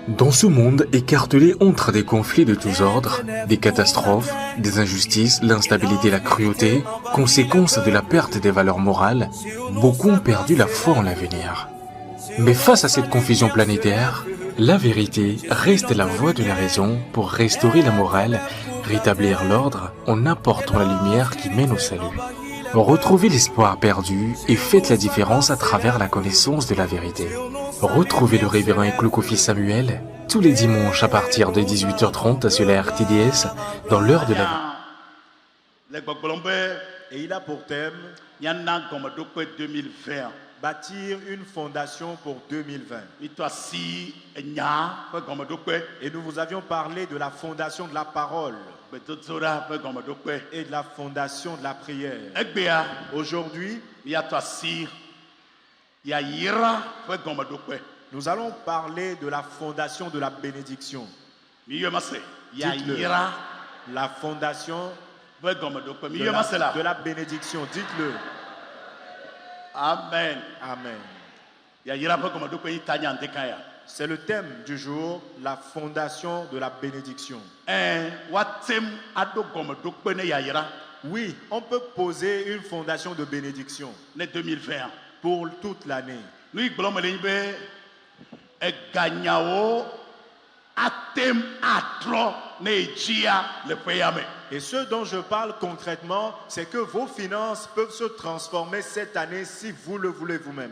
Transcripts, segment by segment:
Dans ce monde écartelé entre des conflits de tous ordres, des catastrophes, des injustices, l'instabilité, la cruauté, conséquence de la perte des valeurs morales, beaucoup ont perdu la foi en l'avenir. Mais face à cette confusion planétaire, la vérité reste la voie de la raison pour restaurer la morale, rétablir l'ordre en apportant la lumière qui mène au salut. Retrouvez l'espoir perdu et faites la différence à travers la connaissance de la vérité. Retrouvez le révérend Ekloukofi Samuel tous les dimanches à partir de 18h30 sur la RTDS dans l'heure de la... Et il a pour thème 2020. Bâtir une fondation pour 2020. Et nous vous avions parlé de la fondation de la parole et de la fondation de la prière. Aujourd'hui, nous allons parler de la fondation de la bénédiction. Dites-le. La fondation de la bénédiction. Dites-le. Amen. Amen. C'est le thème du jour, la fondation de la bénédiction. Oui, on peut poser une fondation de bénédiction pour toute l'année. Et ce dont je parle concrètement, c'est que vos finances peuvent se transformer cette année si vous le voulez vous-même.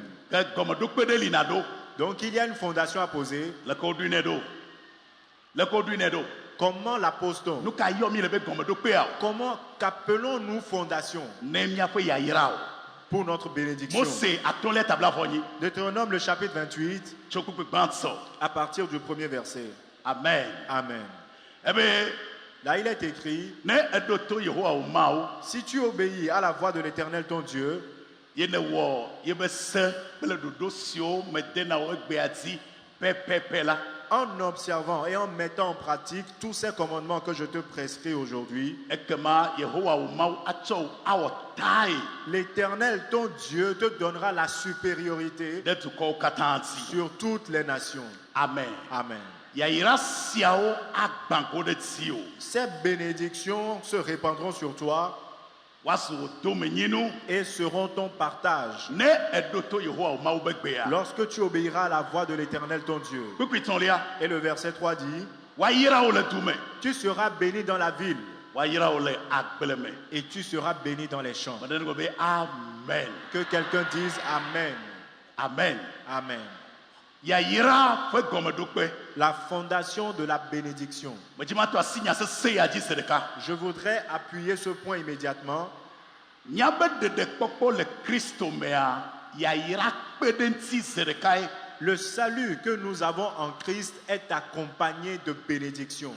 Donc il y a une fondation à poser. Comment la pose-t-on? Comment qu'appelons-nous fondation pour notre bénédiction? Deutéronome le chapitre 28, à partir du premier verset. Amen. Amen. Eh bien, là il est écrit, si tu obéis à la voix de l'Éternel ton Dieu, en observant et en mettant en pratique tous ces commandements que je te prescris aujourd'hui, l'Éternel ton Dieu te donnera la supériorité sur toutes les nations. Amen. Amen. Ces bénédictions se répandront sur toi et seront ton partage lorsque tu obéiras à la voix de l'Éternel ton Dieu. Et le verset 3 dit, tu seras béni dans la ville et tu seras béni dans les champs. Amen. Que quelqu'un dise Amen. Amen. Amen. La fondation de la bénédiction. Je voudrais appuyer ce point immédiatement. Le salut que nous avons en Christ est accompagné de bénédiction.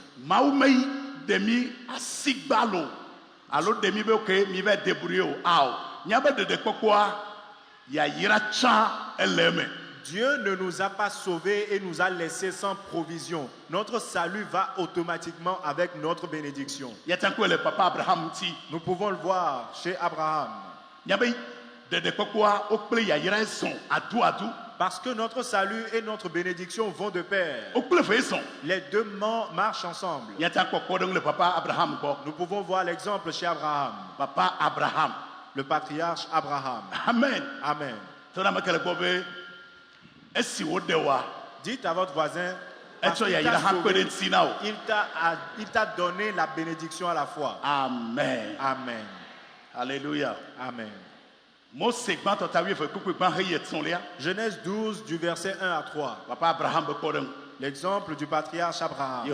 Dieu ne nous a pas sauvés et nous a laissés sans provision. Notre salut va automatiquement avec notre bénédiction. Nous pouvons le voir chez Abraham. Parce que notre salut et notre bénédiction vont de pair. Les deux marchent ensemble. Nous pouvons voir l'exemple chez Abraham. Papa Abraham. Le patriarche Abraham. Amen. Amen. Dites à votre voisin, il t'a donné la bénédiction à la fois. Amen. Amen. Alléluia. Amen. Genèse 12 du verset 1 à 3. L'exemple du patriarche Abraham.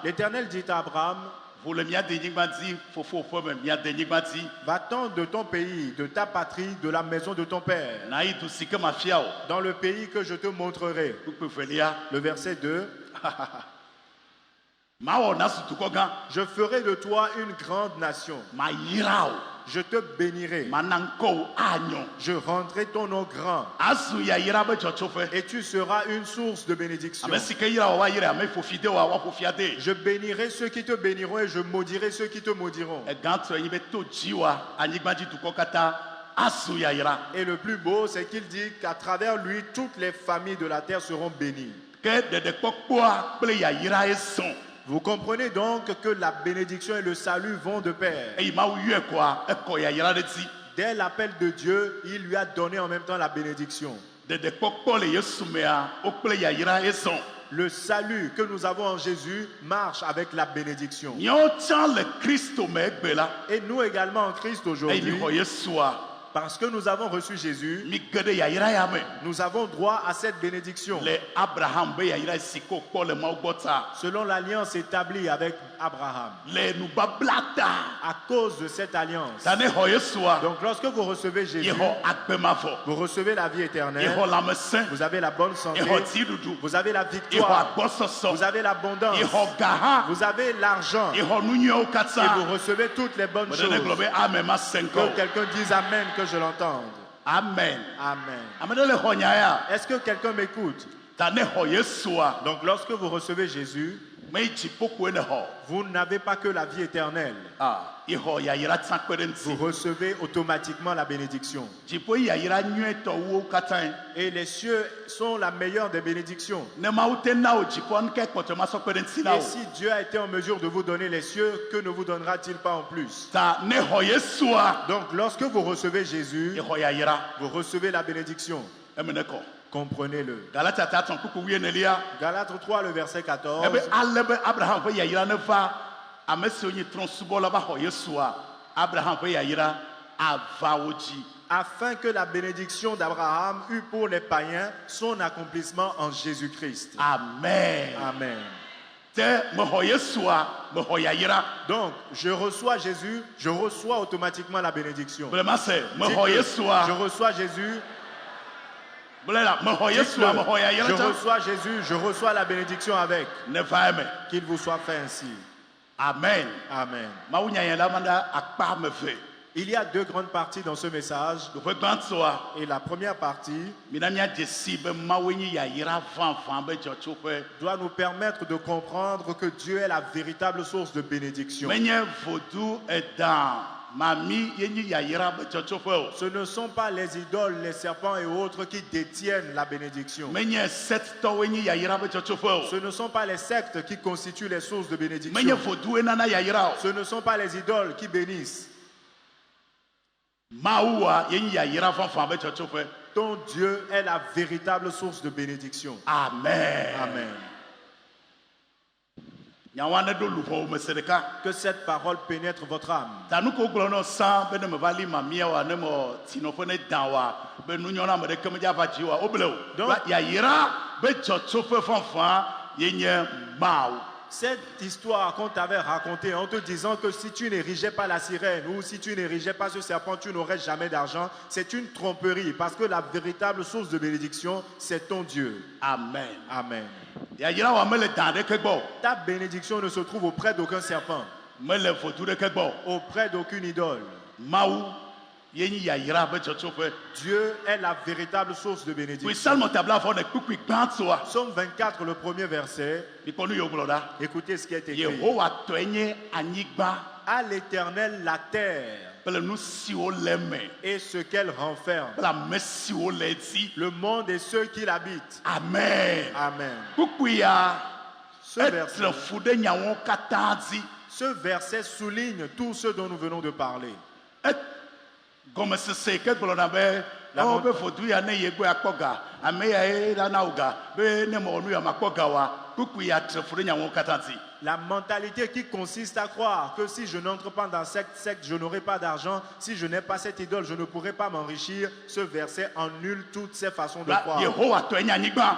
L'Éternel dit à Abraham, va-t'en de ton pays, de ta patrie, de la maison de ton père, dans le pays que je te montrerai. Le verset 2. Je ferai de toi une grande nation. Je te bénirai. Je rendrai ton nom grand. Et tu seras une source de bénédiction. Je bénirai ceux qui te béniront et je maudirai ceux qui te maudiront. Et le plus beau, c'est qu'il dit qu'à travers lui, toutes les familles de la terre seront bénies. Vous comprenez donc que la bénédiction et le salut vont de pair. Dès l'appel de Dieu, il lui a donné en même temps la bénédiction. Le salut que nous avons en Jésus marche avec la bénédiction. Et nous également en Christ aujourd'hui, parce que nous avons reçu Jésus, nous avons droit à cette bénédiction. Selon l'alliance établie avec Abraham. À cause de cette alliance. Donc lorsque vous recevez Jésus, vous recevez la vie éternelle, vous avez la bonne santé, vous avez la victoire, vous avez l'abondance, vous avez l'argent, et vous recevez toutes les bonnes choses. Que quelqu'un dise Amen, que je l'entende. Amen. Amen. Est-ce que quelqu'un m'écoute? Donc lorsque vous recevez Jésus, vous n'avez pas que la vie éternelle. Vous recevez automatiquement la bénédiction. Et les cieux sont la meilleure des bénédictions. Et si Dieu a été en mesure de vous donner les cieux, que ne vous donnera-t-il pas en plus? Donc lorsque vous recevez Jésus, vous recevez la bénédiction. Comprenez-le. Galates 3, le verset 14. Afin que la bénédiction d'Abraham eût pour les païens son accomplissement en Jésus-Christ. Amen. Amen. Donc, je reçois Jésus, je reçois automatiquement la bénédiction. Je reçois Jésus. Je reçois Jésus, je reçois la bénédiction avec. Qu'il vous soit fait ainsi. Amen. Amen. Il y a deux grandes parties dans ce message. Et la première partie doit nous permettre de comprendre que Dieu est la véritable source de bénédiction. Ce ne sont pas les idoles, les serpents et autres qui détiennent la bénédiction. Ce ne sont pas les sectes qui constituent les sources de bénédiction. Ce ne sont pas les idoles qui bénissent. Ton Dieu est la véritable source de bénédiction. Amen. Amen. Que cette parole pénètre votre âme. Cette histoire qu'on t'avait racontée en te disant que si tu n'érigeais pas la sirène ou si tu n'érigeais pas ce serpent, tu n'aurais jamais d'argent, c'est une tromperie parce que la véritable source de bénédiction, c'est ton Dieu. Amen. Amen. Ta bénédiction ne se trouve auprès d'aucun serpent, auprès d'aucune idole. Dieu est la véritable source de bénédiction. Psaume 24, le premier verset. Écoutez ce qui est écrit. À l'Éternel la terre et ce qu'elle renferme, le monde et ceux qui l'habitent. Amen. Amen. Ce verset souligne tout ce dont nous venons de parler. La mentalité qui consiste à croire que si je n'entre pas dans cette secte, je n'aurai pas d'argent. Si je n'ai pas cette idole, je ne pourrai pas m'enrichir. Ce verset annule toutes ces façons de croire.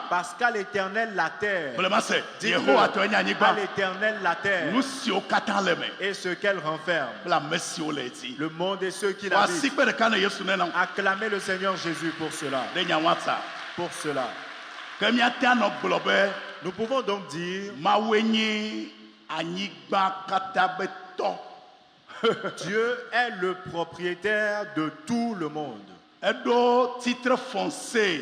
Parce qu'à l'Éternel la terre, à l'Éternel la terre, et ce qu'elle renferme, le monde et ceux qui l'habitent. Acclamez le Seigneur Jésus pour cela. Pour cela. Nous pouvons donc dire Dieu est le propriétaire de tout le monde. Titre foncé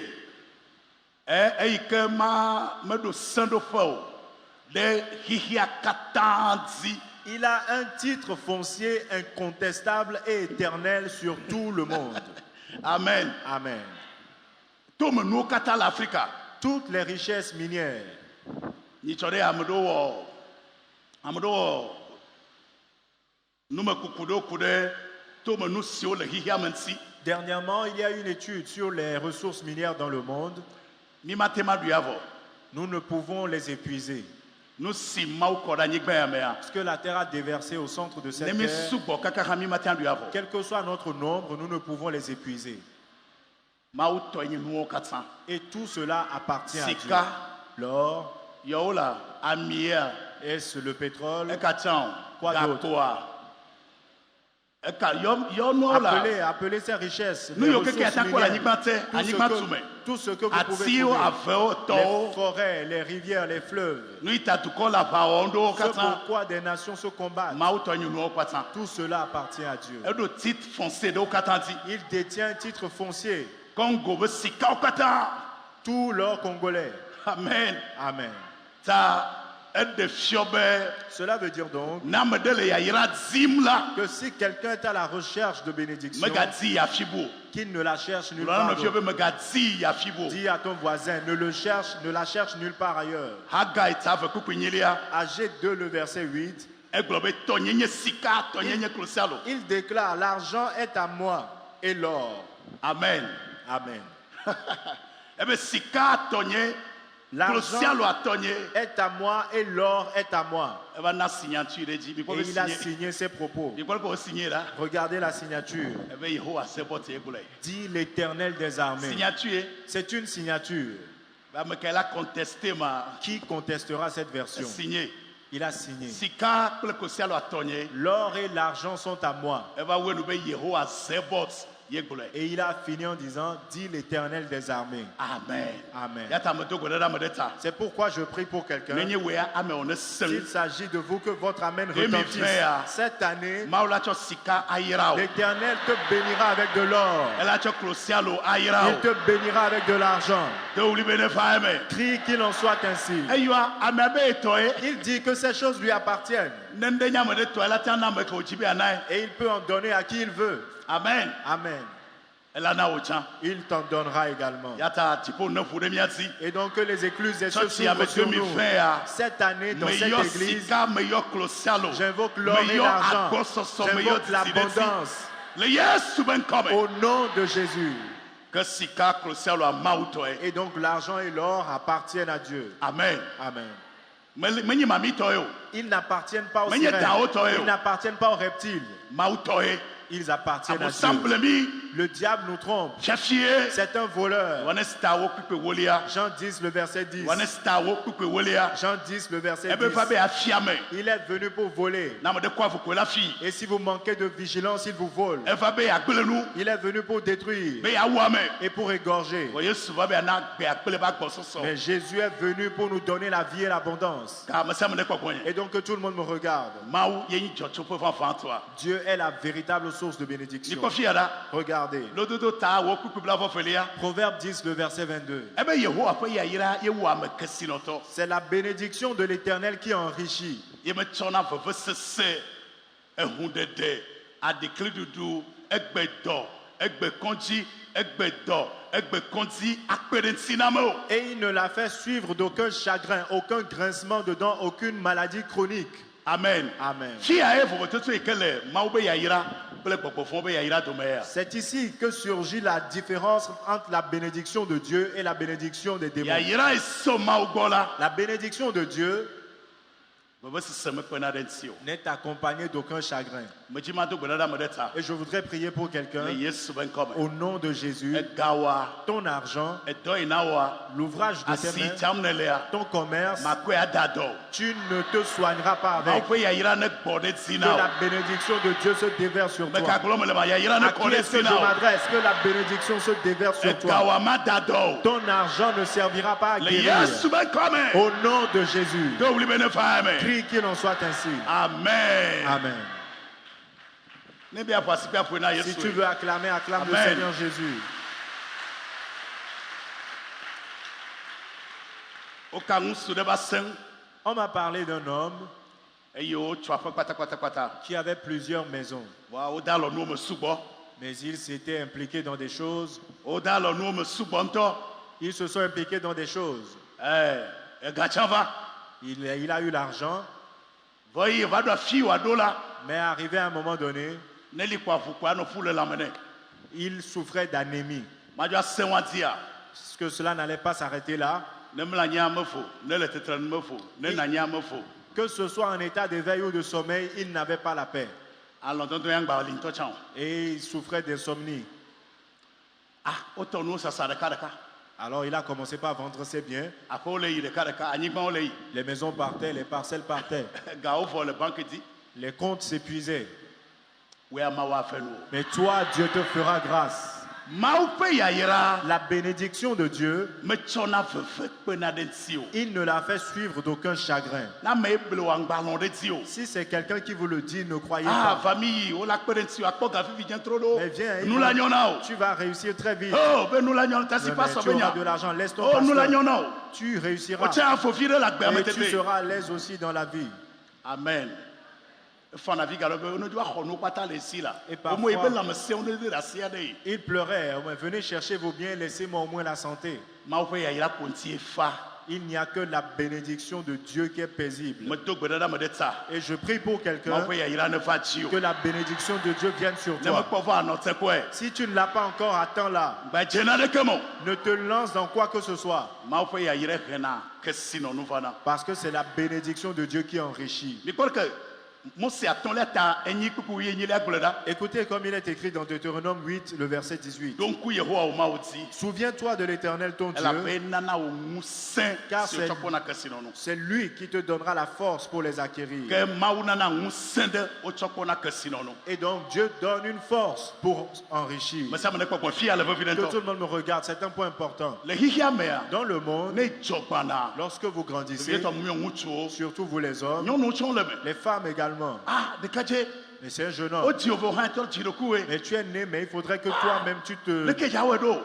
il a un titre foncier incontestable et éternel sur tout le monde. Amen. Amen. toutes les richesses minières. Nichore amedo nume kukudo kude to me nu sio le hihia mensi. Dernièrement, il y a une étude sur les ressources minières dans le monde. Ni matema du avo. Nous ne pouvons les épuiser. Nu si mau koda nyigba ya mea. Ce que la terre a déversé au centre de cette Nemi terre, subo kaka hami matia du avo. quel que soit notre nombre, nous ne pouvons les épuiser. Mau to nyi nuo katsan. Et tout cela appartient à Dieu. Sika L'or, yola amia est-ce le pétrole? ekachan Quoi d'autre? gakoa. Eka yo no la. Appelez ces richesses. Nous les yo ressources keke atako la minières. nyigba te, anyigba tume. Tout ce que vous pouvez Atio trouver. aveo Les to. forêts, les rivières, les fleuves. Nu itatuko la vaondo Ce katsan. pourquoi des nations se combattent. Mau to nyi nuo katsan. Tout cela appartient à Dieu. Edo titre foncé do katandi. Il détient un titre foncier. Congo be sika okata. Tout l'or congolais. Amen. Amen. Ta ede fiobe Cela veut dire donc nam de le yira zimla. que si quelqu'un est à la recherche de bénédiction, Megadi ya fibo. qu'il ne la cherche nulle Lona part no d'autre. fiobe megadi ya fibo. Dis à ton voisin, ne la cherche nulle part ailleurs. Haga itave kukunyilia. Ag 2, le verset 8, Eglobe tonyenye sika, tonyenye krusalo. il déclare, l'argent est à moi et l'or. Amen. Amen. Ebe sika tonye, L'argent krusalo atonye. est à moi et l'or est à moi. Eba na signature dit, Et il a signé ses propos. Il faut signer là. Regardez la signature. Ebe Yehowa sebote egule. Dit l'Éternel des armées. Signature. C'est une signature. Ba me kala contester ma Qui contestera cette version? signer. Il a signé. Sika kle krusalo atonye. L'or et l'argent sont à moi. Eba wenu be Yehowa sebote yegule. Et il a fini en disant, dit l'Éternel des armées. Amen. Amen. Yata me to godada me deta. C'est pourquoi je prie pour quelqu'un. Nenye wea ame one seng. S'il s'agit de vous, que votre Amen 2020, retentisse. Cette année, Maula cho sika ayirao. l'Éternel te bénira avec de l'or. Ela cho krusalo ayirao. Il te bénira avec de l'argent. De uli bene faeme. Crie qu'il en soit ainsi. Eywa amabe etoe. Il dit que ces choses lui appartiennent. Nende nyame de to ela tana me ko jibi anai. Et il peut en donner à qui il veut. Amen. Amen. Ela na ochan. Il t'en donnera également. Yata tipo ne fude miati. Et donc que les écluses des cieux Church ya me s'ouvrent sur nous. 2020. Cette année, dans cette Meilleur église, sika, meilleur klosialo. j'invoque l'or et Meilleur l'argent. agososo, meilleur J'invoque l'abondance. Le Yesu ben come. Au nom de Jésus. Que sika klosialo a mautoe. Et donc l'argent et l'or appartiennent à Dieu. Amen. Amen. Menyi mami toyo. Ils n'appartiennent pas aux Mais il y a sirènes. ta haute oreille. Ils n'appartiennent pas aux reptiles. Mautoe. Ils appartiennent à Dieu. Amosamble mi. Le diable nous trompe. Chafie. C'est un voleur. Wane stawo kupe wolia. Jean 10, le verset 10. Wane stawo kupe wolia. Jean 10, le verset Ebe 10. fabe afiame. Il est venu pour voler. Na me de kwa fuko la fi. Et si vous manquez de vigilance, il vous vole. E fabe agbele nu. Il est venu pour détruire Be ya wame. et pour égorger. Wo Yesu fabe ana gbe agbele ba gbososo. Mais Jésus est venu pour nous donner la vie et l'abondance. Ka me sa me de kwa kwenye. Et donc que tout le monde me regarde. Maou yen jocho pe fan toi. Dieu est la véritable source de Ni bénédiction. ko fi ada. Regardez. Lododo ta wo kupe bla fo felia. Proverbe 10, le verset 22. Ebe Yehowa fe ya yira ye wa me kesi noto. C'est la bénédiction de l'Éternel qui enrichit. Ye me tsona veve sese. Ehundede. Adekli dudu. Egbe do. Egbe konji. Egbe do. Egbe konji. Akpeden sinamo. Et il ne l'a fait suivre d'aucun chagrin, aucun grincement de dents, aucune maladie chronique. Amen. Amen. Fi ya evo tetu ekele. Maou be ya yira. Ple gbogbo be ya yira do me ya. C'est ici que surgit la différence entre la bénédiction de Dieu et la bénédiction des Ya démons. yira iso maou gola. La bénédiction de Dieu Veve sese me kwena densio. n'est accompagnée d'aucun chagrin. Me jima do gbedada me deta. Et je voudrais prier pour quelqu'un. Le Yesu ben come. Au nom de Jésus, Egawa. ton argent, Edo inawa. l'ouvrage de tes Asi mains, chamnelea. ton commerce, Makwe adado. tu ne te soigneras pas Maou avec. pe ya yira ne gbode Que la zina. bénédiction de Dieu se déverse sur Me toi. ka glome le ma ya yira ne À qui kone est-ce que je zina. m'adresse? Que la bénédiction se déverse sur toi. Egawa madado. Ton argent ne servira pas à Le guérir. Yesu ben come. Au nom de Jésus, Do wuli bene faame. prie qu'il en soit ainsi. Amen. Amen. Ne bi apasi pe apona Si Yesu. tu veux acclamer, acclame le Amen. Seigneur Jésus. O ka ngusu de ba sen. On m'a parlé d'un homme Eye o twa fa kwata. qui avait plusieurs maisons, Wa o da lo nu me subo. mais il s'était impliqué dans des choses O da lo nu me subo nto. Ils se sont impliqués dans des choses. Gachava. Il a eu l'argent, Voyez, va de fille ou à dola. mais arrivé à un moment donné, Nelly quoi, vous quoi, nous foule l'amener. il souffrait d'anémie. Maja Sewantia. Parce que cela n'allait pas s'arrêter là. Ne me la nia me faut. Ne le tétran me faut. Ne la nia me faut. Que ce soit en état d'éveil ou de sommeil, il n'avait pas la paix. Alors, dans un baling, toi, Et il souffrait d'insomnie. ah, autant nous, ça s'arrête. Alors il a commencé par vendre ses biens. Après, on l'a caracas, on l'a Les maisons partaient, les parcelles partaient. Gao pour le banque dit, Les comptes s'épuisaient. oui, à ma fait nous. Mais toi, Dieu te fera grâce. Maoupe yaïra, La bénédiction de Dieu, me tchona fait penadensio. il ne l'a fait suivre d'aucun chagrin. Na me blo en ballon de dio. Si c'est quelqu'un qui vous le dit, ne croyez Ah, pas. famille, on l'a penadensio, à quoi gafi vient trop d'eau. Mais viens, Nous l'agnon now. tu vas réussir très vite. Oh, ben nous l'agnon, t'as si Mais pas tu sauvé. auras de l'argent, laisse ton Oh, nous pasteur. l'agnon now. Tu On réussiras. tient à faut virer la guerre, Et tu mettez. seras à l'aise aussi dans la vie. Amen. On doit pas ici là. Et parfois- Au moins, il me sait, on est de la CAD. Il pleurait. Venez chercher vos biens, laissez-moi au moins la santé. Maoupe yaïra, pontier fa. Il n'y a que la bénédiction de Dieu qui est paisible. Me dog bedada me de ça. Et je prie pour quelqu'un Maoupe yaïra ne fa tio. que la bénédiction de Dieu vienne sur Ne me toi. pas voir notre quoi. Si tu ne l'as pas encore, attends-là. Bah, j'en ai que mon. Ne te lance dans quoi que ce soit. Maoupe yaïra, rien que sinon nous voilà. Parce que c'est la bénédiction de Dieu qui enrichit. Mais quoi que, moi c'est à ton là, t'as un yik pour y aller à Golda. Écoutez comme il est écrit dans Deutéronome 8, le verset 18. Donc, où il y a au Maouti. Souviens-toi de l'Éternel ton Elle a Dieu, fait nana au moussin. Car Sur c'est- chaque fois, que sinon nous. c'est lui qui te donnera la force pour les acquérir. Que Maou nana moussin de au chaque fois que sinon nous. Et donc Dieu donne une force pour enrichir. Mais ça me n'est pas confié à la veuve Que tout d'un le monde me regarde, c'est un point important. Le hihiamea. Dans le monde, Ne jobana. lorsque vous C'est grandissez, ton mieux moucho. surtout vous les hommes, Nyon nous chon le me. les femmes également, Ah, de kaje. mais c'est un jeune O homme. Dieu vous rend toi tu coué. Mais tu es né, mais il faudrait que toi-même tu Le te... que yawe do.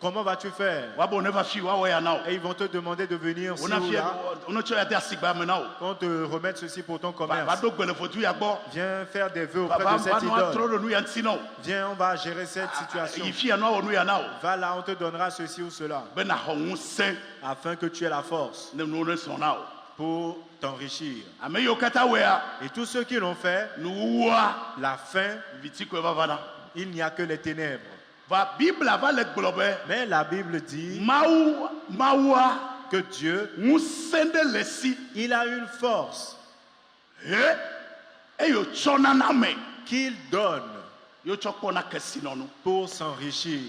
Comment vas-tu faire? Wabo ne va fi wa ya now. Et ils vont te demander de venir ci On a ou fi là, on a choisi à sigba maintenant. qu'on te remette ceci pour ton Va commerce. do le fotu ya bo. Viens faire des vœux Va auprès de cette no trop idole. de nous ya sino. Viens, on va gérer cette situation. Il fi no nous ya now. Va là, on te donnera ceci ou cela, Ben na hongu sen afin que tu aies la force ne nous ne son now. pour t'enrichir. Ame yo kata wea. Et tous ceux qui l'ont fait, Nous wa la fin, viti ko va vana. il n'y a que les ténèbres. Va Bible va le globe. Mais la Bible dit Mawa que Dieu, moussin de lesi. il a une force Et yo chona na me. qu'il donne Yo chokona que sinon nous. pour s'enrichir.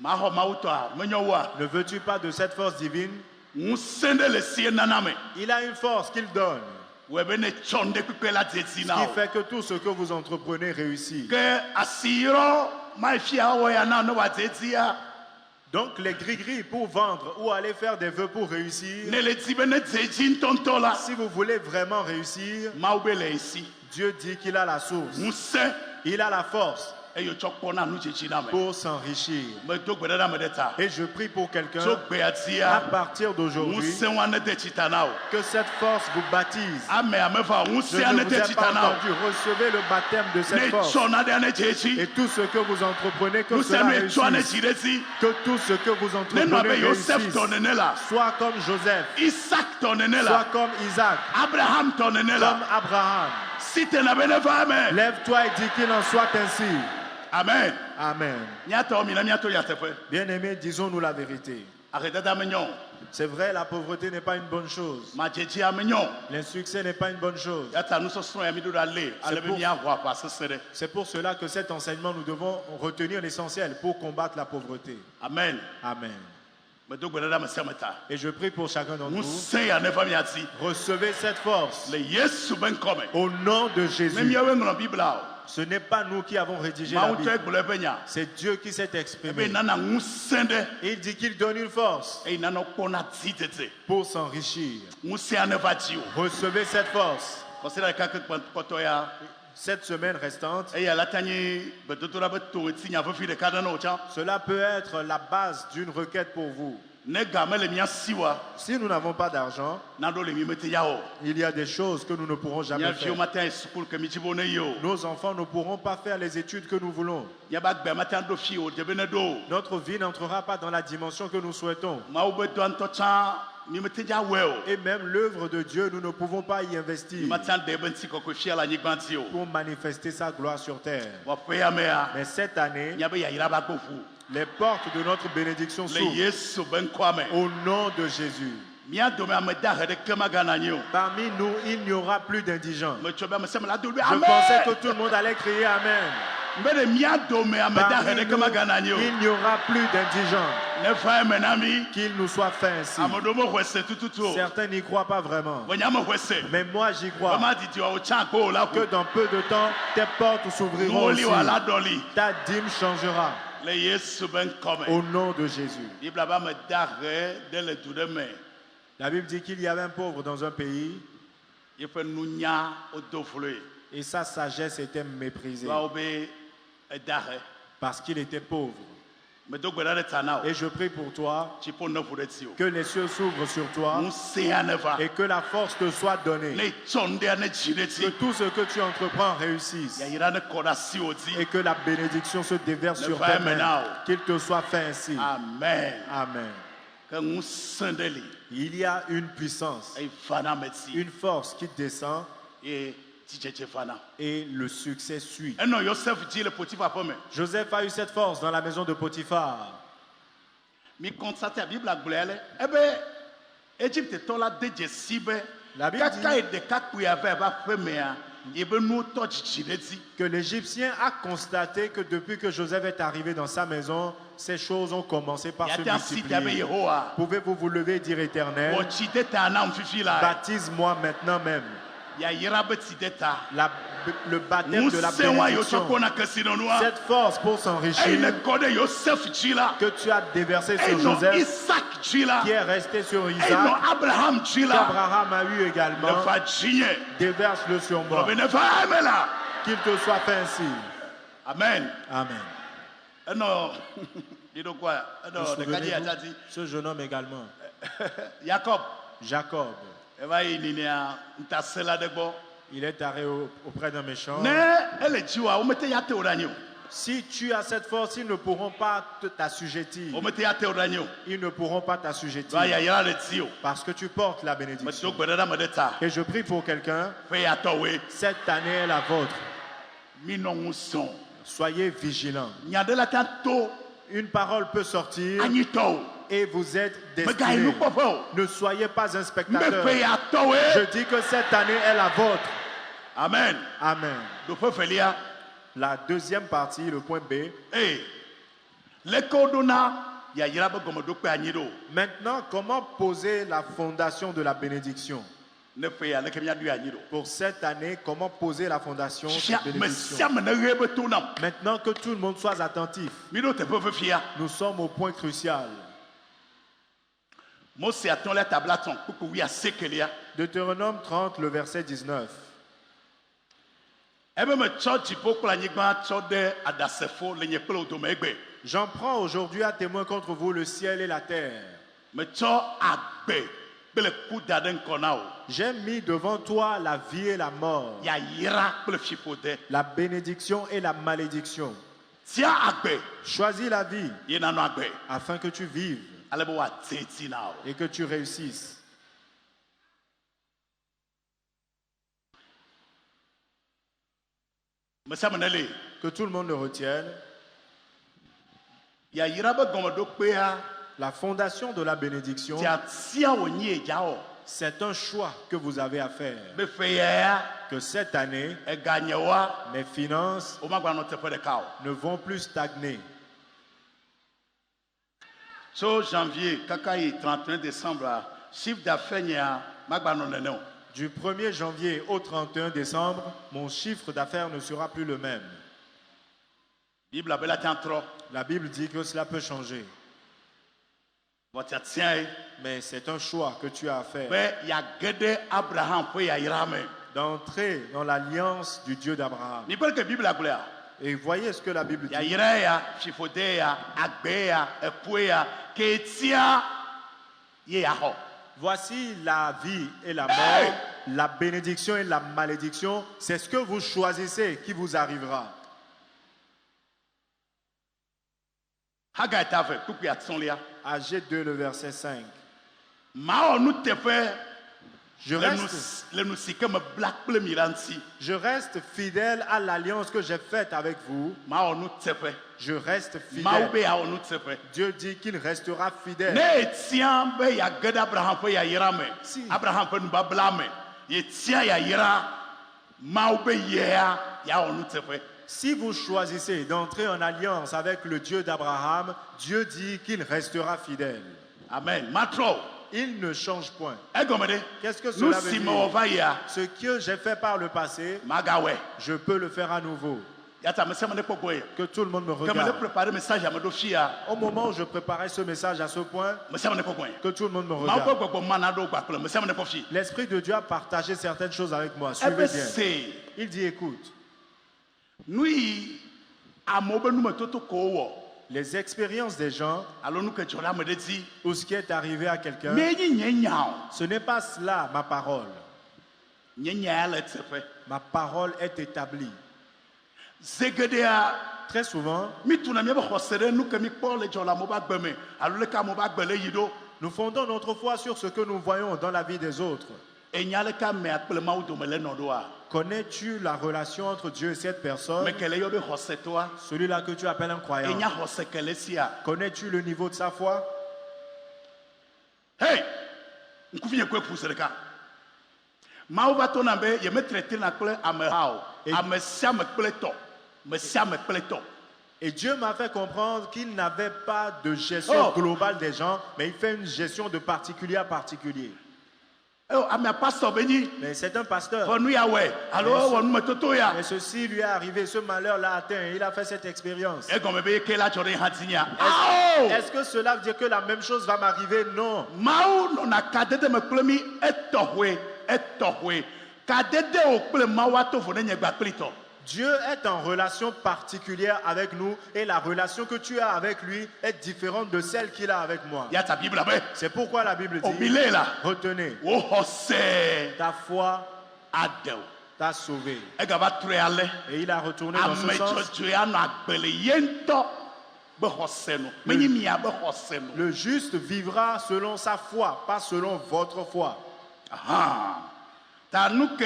Maho mauta menyowa. Ne veux-tu pas de cette force divine? Moussin de lesi naname. Il a une force qu'il donne, Webene chonde kupe la ce zetina. qui fait que tout ce que vous entreprenez réussit. Que asiro maifia wayana no wa zetia. Donc les gris-gris pour vendre ou aller faire des vœux pour réussir, Ne le tibene zejin tontola. si vous voulez vraiment réussir, Maubele ici. Dieu dit qu'il a la source, Moussin. il a la force Et yo chokona nu zejina me. pour s'enrichir. Me dogbe da me deta. Et je prie pour quelqu'un, Chokbe à atia. partir d'aujourd'hui, Moussin wane de chitanao. que cette force vous baptise. Ame amefa Je moussin ne ane vous de ai pas chitanao. entendu. Recevez le baptême de cette Ne force. chona de ane jeji. Et tout ce que vous entreprenez, que Nous cela sommes chouane réussisse. jiresi. Que tout ce que vous Ne entreprenez nobe Yosef réussisse. tonenela. Soit comme Joseph, Isaac soit tonenela. comme Isaac, Abraham comme tonenela. Abraham. Si tu n'avais pas amen. Lève-toi et dis qu'il en soit ainsi. Amen. Amen. Nyato mina nyato yatefe. Bien-aimés, disons-nous la vérité. Arrêtez d'amenyon. C'est vrai, la pauvreté n'est pas une bonne chose. Ma jeji amenyon. L'insuccès n'est pas une bonne chose. Yata nous sommes ya mido d'aller. Ale be miya voir pas ce serait. C'est pour cela que cet enseignement, nous devons retenir l'essentiel pour combattre la pauvreté. Amen. Amen. Me do gbeda me semeta. Et je prie pour chacun d'entre Nous vous. saint ya ne fami ati. Recevez cette force Le Yesu ben come. au nom de Même Jésus. yawe ngolo Bible. Ce n'est pas nous qui avons rédigé la Ma uto Bible. egbole benya. C'est Dieu qui s'est Ebe exprimé. nana ngusende. Il dit qu'il donne une force E nana kona titete. pour s'enrichir. Ngusi ane vatio. Recevez cette force. Considère kaka koto ya. Cette semaine restante, Et à la tani, bedotora beto etinya vefi de kada no cha. cela peut être la base d'une requête pour vous. Si nous n'avons pas d'argent, il y a des choses que nous ne pourrons jamais faire. Nos enfants ne pourront pas faire les études que nous voulons. Notre vie n'entrera pas dans la dimension que nous souhaitons. Et même l'œuvre de Dieu, nous ne pouvons pas y investir pour manifester sa gloire sur terre. Mais cette année, les portes de notre bénédiction s'ouvrent au nom de Jésus. Parmi nous, il n'y aura plus d'indigents. Je pensais que tout le monde allait crier Amen. Parmi nous, il n'y aura plus d'indigents. Qu'il nous soit fait ainsi. Certains n'y croient pas vraiment. Mais moi j'y crois. Que dans peu de temps, tes portes s'ouvriront aussi. Ta dîme changera. Au nom de Jésus. La Bible dit qu'il y avait un pauvre dans un pays et sa sagesse était méprisée parce qu'il était pauvre. Et je prie pour toi que les cieux s'ouvrent sur toi et que la force te soit donnée. Que tout ce que tu entreprends réussisse et que la bénédiction se déverse sur tes mains. Qu'il te soit fait ainsi. Amen. Amen. Il y a une puissance, une force qui descend et le succès suit. Joseph a eu cette force dans la maison de Potiphar. La Bible dit que l'Égyptien a constaté que depuis que Joseph est arrivé dans sa maison, ces choses ont commencé par se multiplier. Pouvez-vous vous lever et dire Éternel, baptise-moi maintenant même. Le baptême de la bénédiction, cette force pour s'enrichir que tu as déversé sur Joseph, qui est resté sur Isaac, qu'Abraham a eu également, déverse-le sur moi. Qu'il te soit fait ainsi. Amen. Amen. Non. Ce jeune homme également, Jacob. Il est arrêté auprès d'un méchant. Si tu as cette force, ils ne pourront pas t'assujettir. Ils ne pourront pas t'assujettir. Parce que tu portes la bénédiction. Et je prie pour quelqu'un. Cette année est la vôtre. Soyez vigilants. Une parole peut sortir et vous êtes destinés. Ne soyez pas un spectateur. Je dis que cette année est la vôtre. Amen. Amen. La deuxième partie, le point B. Maintenant, comment poser la fondation de la bénédiction? Pour cette année, comment poser la fondation de la bénédiction? Maintenant que tout le monde soit attentif, nous sommes au point crucial. Deutéronome 30, le verset 19. J'en prends aujourd'hui à témoin contre vous le ciel et la terre. J'ai mis devant toi la vie et la mort, la bénédiction et la malédiction. Choisis la vie afin que tu vives et que tu réussisses. Que tout le monde le retienne. La fondation de la bénédiction, c'est un choix que vous avez à faire. Que cette année, mes finances ne vont plus stagner. Janvier, 31 décembre, chiffre d'affaires, du 1er janvier au 31 décembre, mon chiffre d'affaires ne sera plus le même. La Bible dit que cela peut changer. Mais c'est un choix que tu as à faire. D'entrer dans l'alliance du Dieu d'Abraham. Et voyez ce que la Bible dit. ye yahɔ. Voici la vie et la mort, la bénédiction et la malédiction. C'est ce que vous choisissez qui vous arrivera. Hagai ta fɛ kpukpi atɔlia. Ag 2, le verset 5. Maa ɔnu tɛfɛ. Je reste fidèle à l'alliance que j'ai faite avec vous. Je reste fidèle. Dieu dit qu'il restera fidèle. Si vous choisissez d'entrer en alliance avec le Dieu d'Abraham, Dieu dit qu'il restera fidèle. Amen. Il ne change point. Qu'est-ce que cela veut dire? Ce que j'ai fait par le passé, je peux le faire à nouveau. Que tout le monde me regarde. Au moment où je préparais ce message à ce point, que tout le monde me regarde. L'Esprit de Dieu a partagé certaines choses avec moi. Suivez bien. Il dit, écoute, les expériences des gens, ou ce qui est arrivé à quelqu'un, ce n'est pas cela ma parole. Ma parole est établie. Très souvent, nous fondons notre foi sur ce que nous voyons dans la vie des autres. Connais-tu la relation entre Dieu et cette personne? Celui-là que tu appelles un croyant. Connais-tu le niveau de sa foi? Hey! Et Dieu m'a fait comprendre qu'il n'avait pas de gestion globale des gens, mais il fait une gestion de particulier à particulier. Mais c'est un pasteur. Mais ceci lui est arrivé, ce malheur l'a atteint, il a fait cette expérience. Est-ce que cela veut dire que la même chose va m'arriver? Non. Dieu est en relation particulière avec nous et la relation que tu as avec lui est différente de celle qu'il a avec moi. C'est pourquoi la Bible dit, retenez, ta foi t'a sauvé. Et il a retourné dans ce sens. Le juste vivra selon sa foi, pas selon votre foi. Ta nuke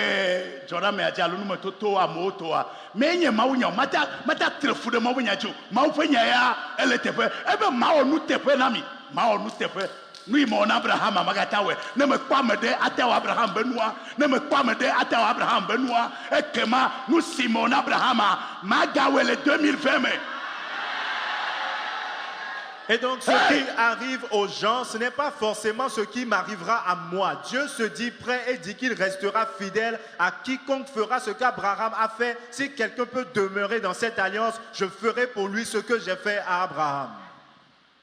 Jordan me aja lunu metoto amoto me nye mawu nya mata trefu de mawu nya jo mawu fenya ya ele tefe ebe mawu nu tefe na mi mawu nu tefe nu imo na Abraham magata we ne me kwa me de atawa Abraham benua ne me kwa me de atawa Abraham benua ekema nu Simon Abraham magawe le 2020 me. Et donc ce qui arrive aux gens, ce n'est pas forcément ce qui m'arrivera à moi. Dieu se dit prêt et dit qu'il restera fidèle à quiconque fera ce qu'Abraham a fait. Si quelqu'un peut demeurer dans cette alliance, je ferai pour lui ce que j'ai fait à Abraham.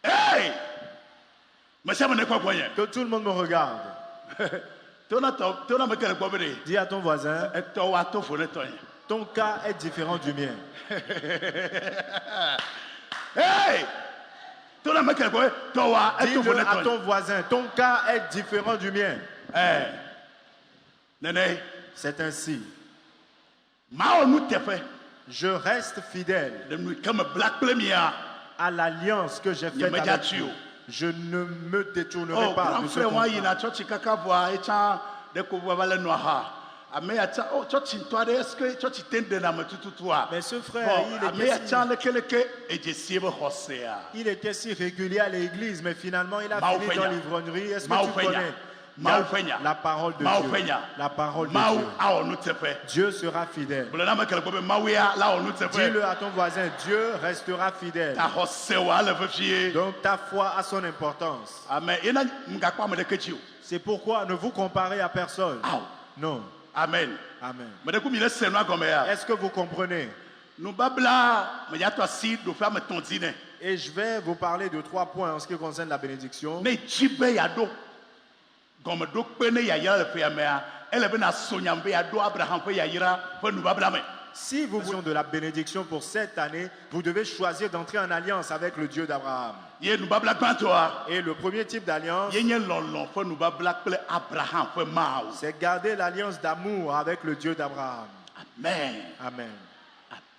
Hey! Que tout le monde me regarde. Dis à ton voisin, ton cas est différent du mien. Hey! Dis-le à ton voisin, ton cas est différent du mien. C'est ainsi. Je reste fidèle à l'alliance que j'ai faite avec vous. Je ne me détournerai pas de ce contrat. Mais ce frère, il était si régulier à l'église, mais finalement il a fini dans l'ivrognerie. Est-ce que tu connais la parole de Dieu? La parole de Dieu. Dieu sera fidèle. Dis-le à ton voisin, Dieu restera fidèle. Donc ta foi a son importance. C'est pourquoi ne vous comparez à personne. Non. Amen. Amen. Est-ce que vous comprenez? Et je vais vous parler de 3 points en ce qui concerne la bénédiction. Si vous voulez de la bénédiction pour cette année, vous devez choisir d'entrer en alliance avec le Dieu d'Abraham. Ye nubabla gbantoa. Et le premier type d'alliance, Ye nye lɔlɔ ƒe nubabla kple Abraham ƒe Mawu. c'est garder l'alliance d'amour avec le Dieu d'Abraham. Amen. Amen.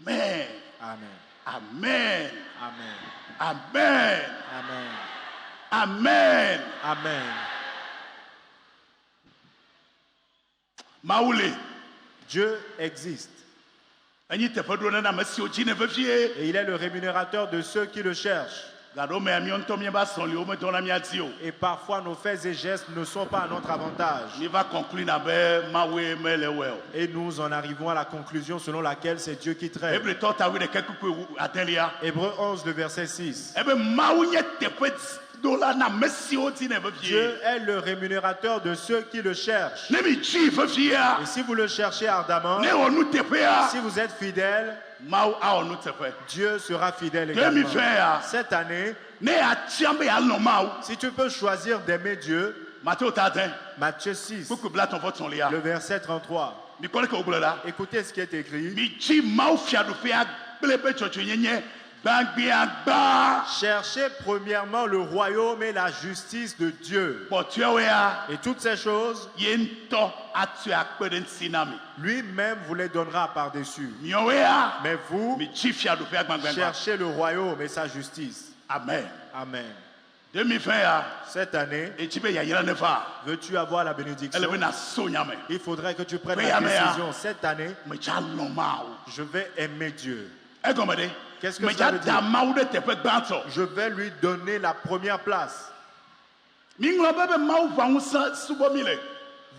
Amen. Amen. Amen. Amen. Amen. Amen. Amen. Amen. Maoule. Dieu existe. Enyi teƒe ɖo nena ame siwo dzi ne vevie. Et il est le rémunérateur de ceux qui le cherchent. Gaɖo mea míɔ ŋutɔ míeba sɔliwo medɔna mía dzi o. Et parfois nos faits et gestes ne sont pas à notre avantage. Míeva conclure be Mawue mele wɔe o. Et nous en arrivons à la conclusion selon laquelle c'est Dieu qui traite. Hebrétɔ ta 11:8. Hébreux 11, le verset 6. Ebe Mawu nye teƒe ɖola na ame siwo dzi ne vevie. Dieu est le rémunérateur de ceux qui le cherchent. Ne mi dzi veviea. Et si vous le cherchez ardemment, Ne wɔ nu teƒea. si vous êtes fidèle, Mawu awɔ nu teƒe. Dieu sera fidèle Ke mi également. fɛa. Cette année, Ne atia be alɔ Mawu. si tu peux choisir d'aimer Dieu, Matthieu ta dɛ. Matthieu 6, Kuku bla tɔnfɔ tɔnlia. le verset 33. Mi kɔle ke wo gblɔ la. Écoutez ce qui est écrit. Mi dzi Mawu fiaɖuƒea kple be dzɔdzɔenyenye gbagbeagba. Cherchez premièrement le royaume et la justice de Dieu. Kpɔtɔewea. Et toutes ces choses, Ye ŋutɔ atue akpe ɖe ŋuti na mi. lui-même vous les donnera par-dessus. Miɔwea. Mais vous, Mi dzi fiaɖuƒea gbagbeagba. cherchez le royaume et sa justice. Amen. Amen. 2020 Cette année, etsi be yayra ne va. veux-tu avoir la Ele bénédiction? be na so nyame. Il faudrait que tu prennes Oui, la amen. décision. Cette année, Metsa lɔ Mawu. je vais aimer Dieu. Egɔme ɖe. Qu'est-ce que ça Metsa veut dire? da Mawu ɖe teƒe gbãtɔ. Je vais lui donner la première place. Miŋlɔ be Mawu ʋa ŋusẽ subɔ mi le.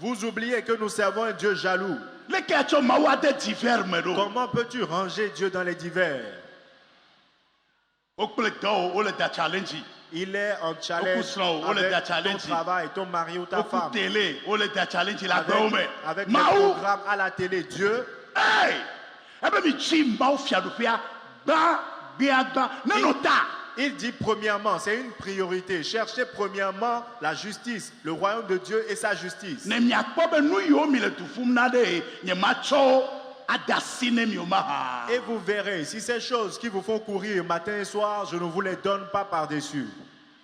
Vous oubliez que nous servons un Dieu jaloux. Leke atsɔ Mawu ade divers me ɖo. Comment peux-tu ranger Dieu dans les divers? Wokple dɔwo wole da challenge. Il est en challenge Okusrɔ̃, wole da avec ton challenge. travail, ton mari ou ta Woku femme. tele wole da challenge le Avec, agbewo me. avec les Mawu. programmes à la télé. Dieu, Hey! Ebe mi tsi Mawu fiaɖuƒea gbagbeagba. Nenɔ ta. il dit premièrement, c'est une priorité. Cherchez premièrement la justice, le royaume de Dieu et sa justice. Ne miakpɔ be nu yiwo mi le du ƒum na ɖe nye matsɔ ada si ne mi o ma ha. Et vous verrez, si ces choses qui vous font courir matin et soir, je ne vous les donne pas par-dessus.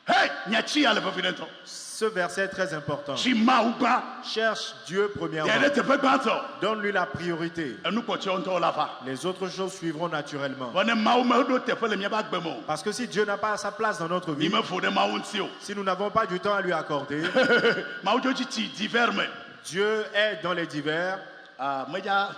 Hey! Nyatsi ya le vevi ɖe ŋutɔ. Ce verset est très important. Tsi Mawu gbã. Cherche Dieu premièrement. Yɛ ɖe teƒe gbãtɔ. Donne-lui la priorité. Enu kpɔtɔewo ŋutɔ la va. Les autres choses suivront naturellement. Vɔ ne Mawu meɖo teƒe le miabe agbe me o. Parce que si Dieu n'a pas sa place dans notre Mi vie, me ƒo ɖe Mawu ŋuti o. si nous n'avons pas du temps à lui accorder, Mawu dzo tsi divers me. Dieu est dans les divers. Ah, medza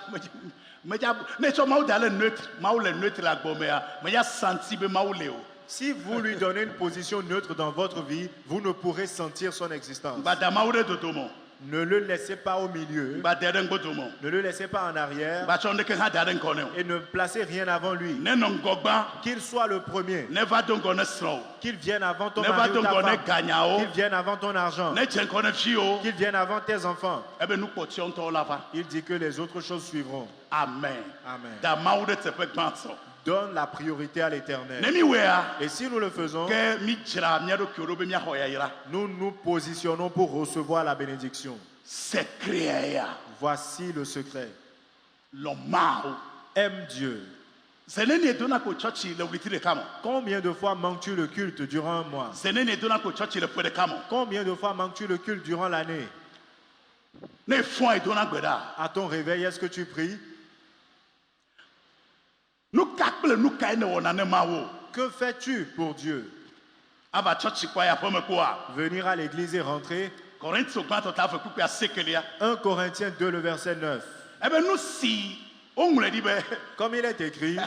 ne tsɔ Mawu da le neutre. Mawu le neutre le agbɔ mea. Medza santi be Mawu le o. Si vous lui donnez une position neutre dans votre vie, vous ne pourrez sentir son existence. Gbada Mawu ɖe dodo me. Ne le laissez pas au milieu, Gbadɛ ɖe ŋgɔdo me. ne le laissez pas en arrière Gbatsɔ ŋdeke hã da ɖe ŋgɔ ne o. et ne placez rien avant lui. Ne nɔ ŋgɔ gbã. Qu'il soit le premier, Ne va do ŋgɔ ne srɔ̃ o. qu'il vienne avant ton Ne va mari do ou ta ŋgɔ ne femme, ganyawo. qu'il vienne avant ton argent, Ne dze ŋgɔ ne fiwo. qu'il vienne avant tes enfants. Ebe nu kpɔtɔewo ŋutɔ la va. Il dit que les autres choses suivront. Amen. Amen. Da Mawu ɖe teƒe gbãtɔ. Donne la priorité à Ne l'éternel. mi wɔea. Et si nous le faisons, Ke mi dzra mía ɖokuiwo ɖo be míaxɔ yayra. nous nous positionnons pour recevoir la bénédiction. Secret ya. Voici le secret. Lɔ Mawu. Aime Dieu. Zene ne dona ko tsɔtsi le wliti ɖeka me. Combien de fois manques-tu le culte durant un mois? Zene ne dona ko tsɔtsi le ƒe ɖeka me. Combien de fois manques-tu le culte durant l'année? Ne fɔe dona gbe ɖa. À ton réveil, est-ce que tu pries? Nu ka kple nu kae ne wɔna ne Mawu. Que fais-tu pour Dieu? Ava tsɔtsi kpa ya ƒe me kpoa. Venir à l'église et rentrer. Korintho gbãtɔ ta ave kpukpea sekelia. 1 Corinthiens 2, le verset 9. Ebe nu si woŋlɔe ɖi be. Comme il est écrit,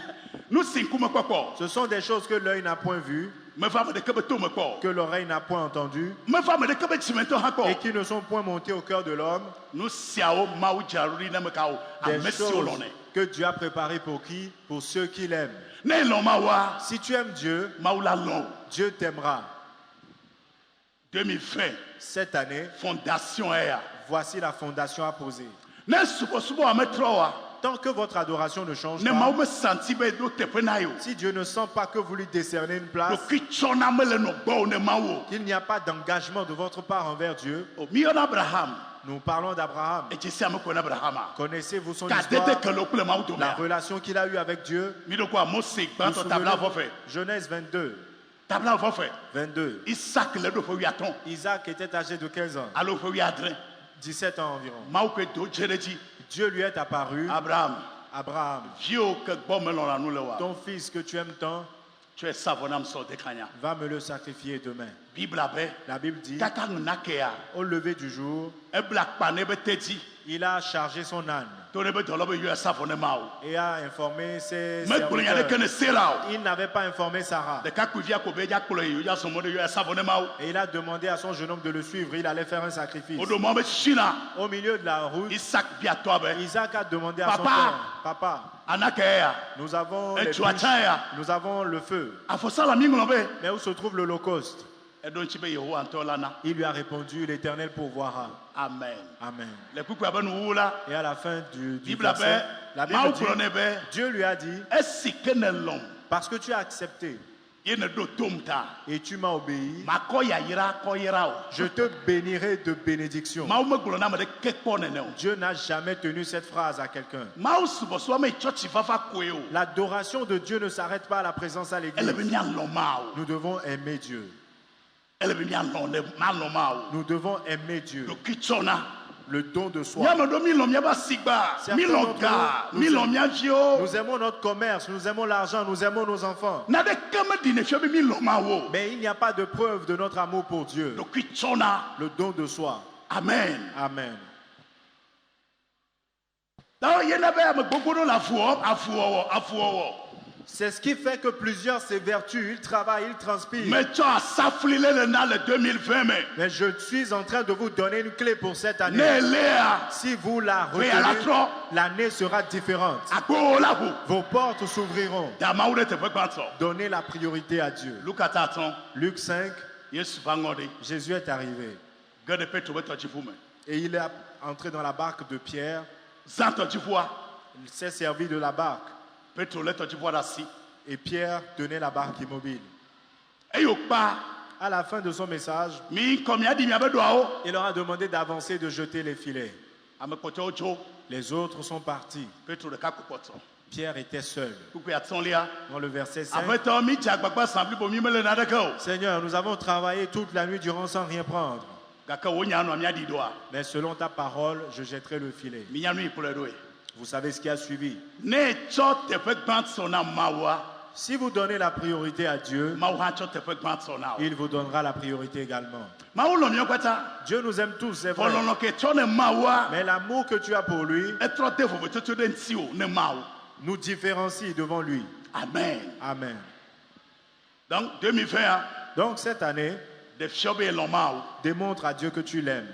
Nu si ŋkume kpɔkpɔ. ce sont des choses que l'œil n'a point vues, Meva ame ɖeke be tome kpɔ. que l'oreille n'a point entendues, Meva ame ɖeke be tsimetɔ hã et kpɔ. qui ne sont point montées au cœur de l'homme, Nu siawo Mawu dzra ɖi ne mekawo. des Ame siwo choses lɔnɛ. que Dieu a préparées pour qui? Pour ceux qui l'aiment. Ne lɔ Mawua. Si tu aimes Dieu, Mawu la lɔ o. Dieu t'aimera. 2020 Cette année, fondation ya. voici la fondation à poser. Ne subɔsubɔ ame trɔ wa. Tant que votre adoration ne change Ne pas, Mawu me santi be ɖo teƒe na ye o. si Dieu ne sent pas que vous lui décernez une place, Ɖokui tsɔna mele nɔ gbɔ o ne Mawu o. qu'il n'y a pas d'engagement de votre part envers Dieu, O, mi yɔna Abraham. Nous parlons d'Abraham. Et tu sais me connaît Abraham. Connaissez-vous son Car histoire, dès que le coup le m'a la relation qu'il a eue avec Dieu? mis de quoi Mose Vous quand vous ton table souvenez? va faire. Genèse 22. Table va faire. 22. Isaac le do faut y attend. Isaac était âgé de 15 ans, Alors faut y adrien. 17 ans environ. M'a que do jéréji. Dieu lui est apparu. Abraham. Abraham, Vieux que bon melon la nous le wa. ton fils que tu aimes tant, Tu es savonam so de kanya. va me le sacrifier demain. Bible abe. La Bible dit, Kaka nakea. au lever du jour, E black pané be teti. il a chargé son âne To ne be dolo be yo savonne mao. et a informé ses Me kulu ya de serviteurs. kene sera. Il n'avait pas informé Sarah. De ka kuvia ko be ja kulo yo ya so mo de yo savonne mao. Et il a demandé à son jeune homme de le suivre. Il allait faire un sacrifice. Odo mo be shina. Au milieu de la route, Isaac bia to be. Isaac a demandé à son Papa. père, Papa, Anakea. nous avons Et les tu as bûches, tient. nous avons le feu. Afosala minglo be. Mais où se trouve l'Holocauste? E don chibe yo antolana. Il lui a répondu, l'Éternel pourvoira. Amen. Amen. Le kuku abe nou la. Et à la fin du Bible verset, abe. la Mao Bible dit, kulo ne be. Dieu lui a dit, Esi kene lom. parce que tu as accepté Ye ne do tomta. et tu m'as obéi, Ma ko ya yira ko yira o. je te bénirai de bénédiction. Mao me kulo na me de kekpo nene o. Dieu n'a jamais tenu cette phrase à quelqu'un. Mao subo so me church fafa koe o. L'adoration de Dieu ne s'arrête pas à la présence à Elle be l'église. mi alon ma o. Nous devons aimer Dieu. Elle be mi alon ne ma alon ma o. Nous devons aimer Dieu. Do kitchona. Le don de soi. Nyama do mi lom ya ba sigba. Certains Mi lom d'entre ga. nous, Mi nous lom ya jio. Nous aimons notre commerce, nous aimons l'argent, nous aimons nos enfants. Na de keme di ne fiobe mi lom ma o. Mais il n'y a pas de preuve de notre amour pour Dieu. Do kitchona. Le don de soi. Amen. Amen. Da ye na be am gbogbo no la fuo, afuo. C'est ce qui fait que plusieurs s'évertuent, ils travaillent, ils transpirent. Mais tu as saflilé le na le 2020 mais. Mais je suis en train de vous donner une clé pour cette année. Ne lea. Si vous la Oui, à la retenez, trop. l'année sera différente. Agbo la hu. Vos portes s'ouvriront. Da ma ure te pe gbanto. Donnez la priorité à Dieu. Lukata ton. Luc 5, Yesu va ngode. Jésus est arrivé. Gade Petro beto chifume. Et il est entré dans la barque de Pierre. Zanto chifua. Il s'est servi de la barque. Petro le to chifua la si. Et Pierre tenait la barque immobile. Eyo pa. À la fin de son message, Mi comme ya di mi abedo ao. il leur a demandé d'avancer, de jeter les filets. Ame koto ojo. Les autres sont partis. Petro de ka kopoto. Pierre était seul. Kuku ya ton lia. Dans le verset 5, Après ton mi jagbagba sambli bo mi mele na de ko. Seigneur, nous avons travaillé toute la nuit durant sans rien prendre. Gaka wonya no mi adi doa. Mais selon ta parole, je jetterai le filet. Mi nya no ipole doe. Vous savez ce qui a suivi. Ne cho te pe gbant sona mawa. Si vous donnez la priorité à Dieu, Ma ha cho te pe gbant sona. il vous donnera la priorité également. Ma ulo mi kwata. Dieu nous aime tous, c'est vrai. Folono ke cho ne mawa. Mais l'amour que tu as pour lui Etro te fo beto de nti o ne mawo. nous différencie devant lui. Amen. Amen. Donc 2020 Donc cette année, de fiobe lomao. démontre à Dieu que tu l'aimes.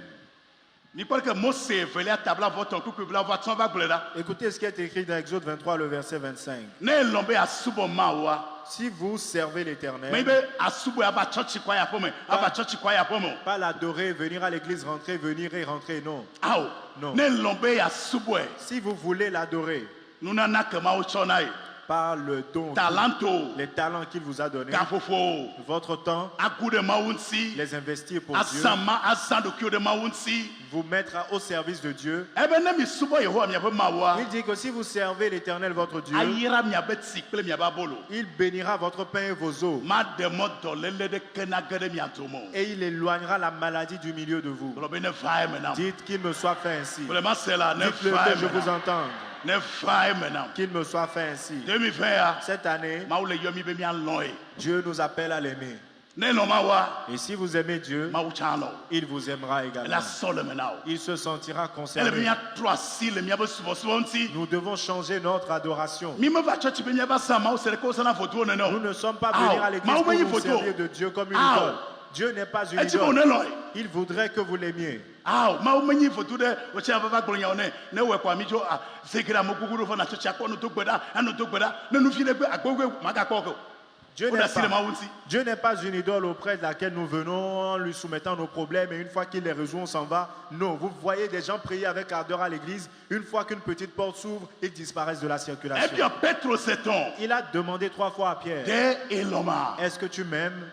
Ni quoi que Mose veut tabla votre coupe bla votre va là. Écoutez ce qui est écrit dans Exode 23, le verset 25. Ne lombe asubo mawa. Si vous servez Mais l'Éternel, be asubo aba church kwa ya pomo. Aba church kwa ya pomo. pas l'adorer, venir à l'église, rentrer, venir et rentrer, non. Ao. Non. Ne lombe asubo. Si vous voulez l'adorer Nuna na kema o chonai. par le don, Talento. les talents qu'il vous a donnés, Kafofo. votre temps, Akude maunsi. les investir pour Dieu, Asama asando kyo de maunsi. vous mettre au service de Dieu. Ebe ne mi subo yeho mi abe mawa. Il dit que si vous servez l'Éternel, votre Dieu, Ayira mi abe tikple mi aba bolo. il bénira votre pain et vos eaux. Ma demo dolele de kena gede mi atomo. Et il éloignera la maladie du milieu de vous. Robe ne faye menam. Dites qu'il me soit fait ainsi. Vraiment c'est là ne Dites-le faye que je vous menam. entende. Ne faye menam. Qu'il me soit fait ainsi. 2020 Cette année, ma ule yomi be mi aloy. Dieu nous appelle à l'aimer. Ne lo mawa Et si vous aimez Dieu, ma uchalo. il vous aimera également. La sole menao. Il se sentira Elle be concerné. mi trois si le mi abe subo suonti. Nous devons changer notre adoration. Mi me va church be mi aba sa ma o sele ko sana photo ne Nous no. ne sommes pas venus à l'église Ah, pour ma nous photo. servir de Dieu comme une Ah. idole. Dieu n'est pas une E ti mo ne idole. loy. Il voudrait que vous l'aimiez. Ah, ma o menyi photo de o cha baba gbolonya one. Ne we kwa mi jo ah sekira mo guguru fo na church akọ no to gbeda, anu to gbeda. Ne nu fi le gbe agbogwe maka ko. Dieu On a n'est si le pas, maunsi. Dieu n'est pas une idole auprès de laquelle nous venons en lui soumettant nos problèmes et une fois qu'il les résout, on s'en va. Non, vous voyez des gens prier avec ardeur à l'église. Une fois qu'une petite porte s'ouvre, ils disparaissent de la Et circulation. puis Petro s'éton. Il a demandé 3 fois à Pierre, De eloma. est-ce que tu m'aimes?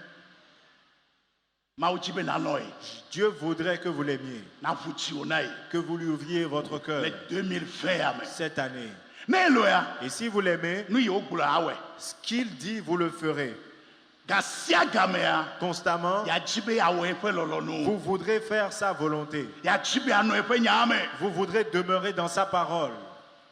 mawu dzi be nanɔ ye Dieu voudrait que vous l'aimiez, navu tsi wo na ye que vous lui ouvriez votre cœur le 2020 ya me cette année. ne eloya Et si vous l'aimez, nu yi wo gblɔ awɛ ce qu'il dit, vous le ferez. gasia gamea Constamment, yadzi be awɔ eƒe lɔlɔnu vous voudrez faire sa volonté. yadzi be anɔ eƒe nya me Vous voudrez demeurer dans sa parole.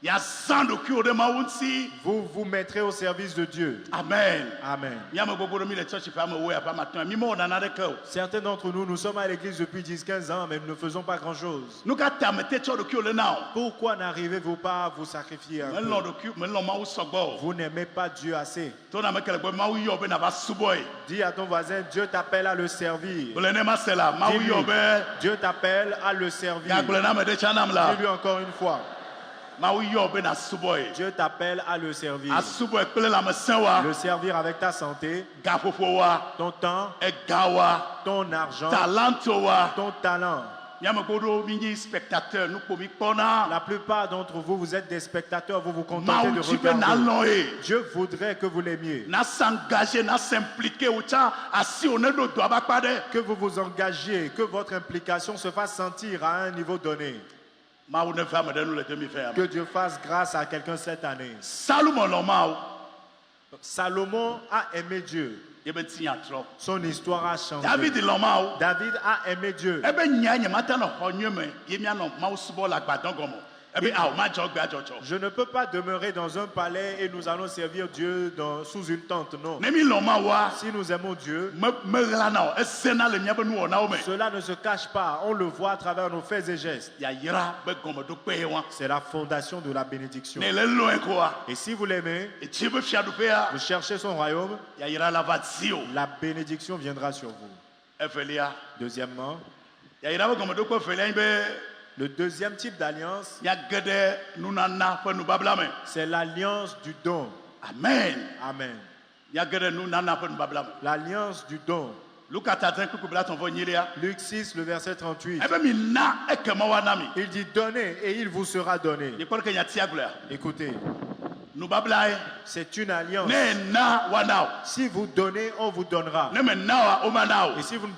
yazã ɖokuiwo ɖe mawu ŋuti Vous vous mettrez au service de Dieu. amen Amen. míame gbogbo ɖe mi le tsɔtsi ƒe ame wo ya ƒe ame atɔ̃ mi mewɔ nana ɖeke o Certains d'entre nous, nous sommes à l'église depuis 10-15 ans, mais nous ne faisons pas grand-chose. nu ka ta mete tsɔ ɖokuiwo le na o Pourquoi n'arrivez-vous pas à vous sacrifier un peu? melɔ mawu sɔgbɔ o Vous n'aimez pas Dieu assez. to na me kele gbe mawu yɔ be nava subɔe Dis à ton voisin, Dieu t'appelle à le servir. gblɔ ne ma se la mawu Dis-lui, yɔ be Dieu t'appelle à le servir. yagblɔ na me ɖe tsã nam la Dis-lui encore une fois, mawu yɔ be na subɔe Dieu t'appelle à le servir. asubɔe kple lãmesẽ wa Le servir avec ta santé, gaƒoƒo wa ton temps, ega wa ton argent, talanto wa ton talent. míame gbogbo mi nyi spectateur nukpo mi kpɔna La plupart d'entre vous, vous êtes des spectateurs, vous vous contentez mawu de dzi be regarder. nalɔ ye Dieu voudrait que vous l'aimiez, na s'engager na s'impliquer wo tsã asi wo ne ɖo doa ba kpa ɖe que vous vous engagiez, que votre implication se fasse sentir à un niveau donné. mawu ne ve ame ɖe nu le 2020 Que Dieu fasse grâce à quelqu'un cette année. Salomon lɔ mawu Salomon a aimé Dieu. ye be ŋuti nya trɔ Son histoire a changé. David lɔ mawu David a aimé Dieu. ebe nya nye mata nɔ xɔ nyuie me ye mianɔ mawu subɔ le agbadɔ gɔme ebe awo ma dzɔ gbe adzɔdzɔ Je ne peux pas demeurer dans un palais et nous allons servir Dieu sous une tente. Non. ne mi lɔ mawua Si nous aimons Dieu, meɣlana o esena le miabe nuwɔnawo me cela ne se cache pas. On le voit à travers nos faits et gestes. yayra be gɔmeɖokpe ye wa C'est la fondation de la bénédiction. ne le lɔe koa Et si vous l'aimez, etsi be fiaɖuƒea vous cherchez son royaume, yayra la va di o la bénédiction viendra sur vous. evelia Deuxièmement, yayra be gɔmeɖokpe evelia nyi be le deuxième type d'alliance, miage ɖe nunana ƒe nubabla me c'est l'alliance du don. amen Amen. miage ɖe nunana ƒe nubabla me L'alliance du don. luka tadre kuku bla tɔ̃ vɔ nyilia Luc 6, le verset 38. ebe mi na ekema wa na mi Il dit donnez et il vous sera donné. yekpɔ ɖeke nya tia gblɔa Écoutez, nubabla ye c'est une alliance. ne na wa na o Si vous donnez, on vous donnera. ne me na wa o ma na o Et si vous ne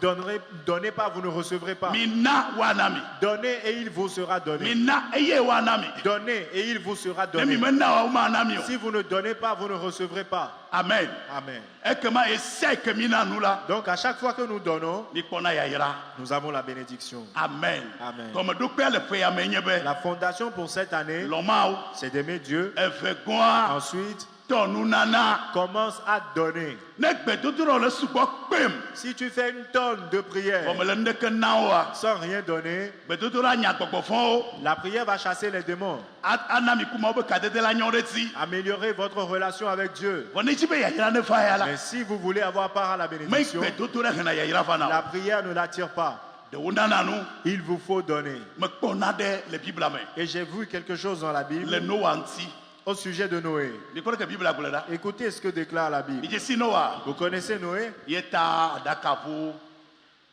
donnez pas, vous ne recevrez pas. mi na wa na mi Donnez et il vous sera mi donné. na eye wa na mi Donnez et il vous sera ne mi donné. me na wa o ma na mi o Si vous ne donnez pas, vous ne recevrez pas. amen Amen. ekema esia yi ke mi na nu la Donc à chaque fois que nous donnons, mi kpɔna yayra nous avons la bénédiction. amen Amen. gɔmeɖokpea le ƒea me nye be La fondation pour cette année, lɔ mawo c'est d'aimer Dieu. eve gɔa Ensuite, tɔ nunana commence à donner. ne gbedodoɖɔ le sugbɔ kpem Si tu fais une tonne de prières gɔme le nuɖeke na woa sans rien donner, gbedodoɖa nya gbɔgbɔfɔwo la prière va chasser les démons. ana mi kumawo be kadede la nyɔ ɖe dzi Améliorer votre relation avec Dieu. vɔ ne dzi be yayra ne va ya la Mais si vous voulez avoir part à la me bénédiction, gbedodoɖa hena yayra va na la o prière ne l'attire pas. ɖewo nana nu Il vous faut donner. mekpɔna ɖe le bibla me Et j'ai vu quelque chose dans la le Bible noa ŋuti au sujet de Noé. mikɔ ɖeke bibla gblɔ ɖa Écoutez ce que déclare la Bible. midze si noa Vous connaissez Noé? ye ta aɖakaʋu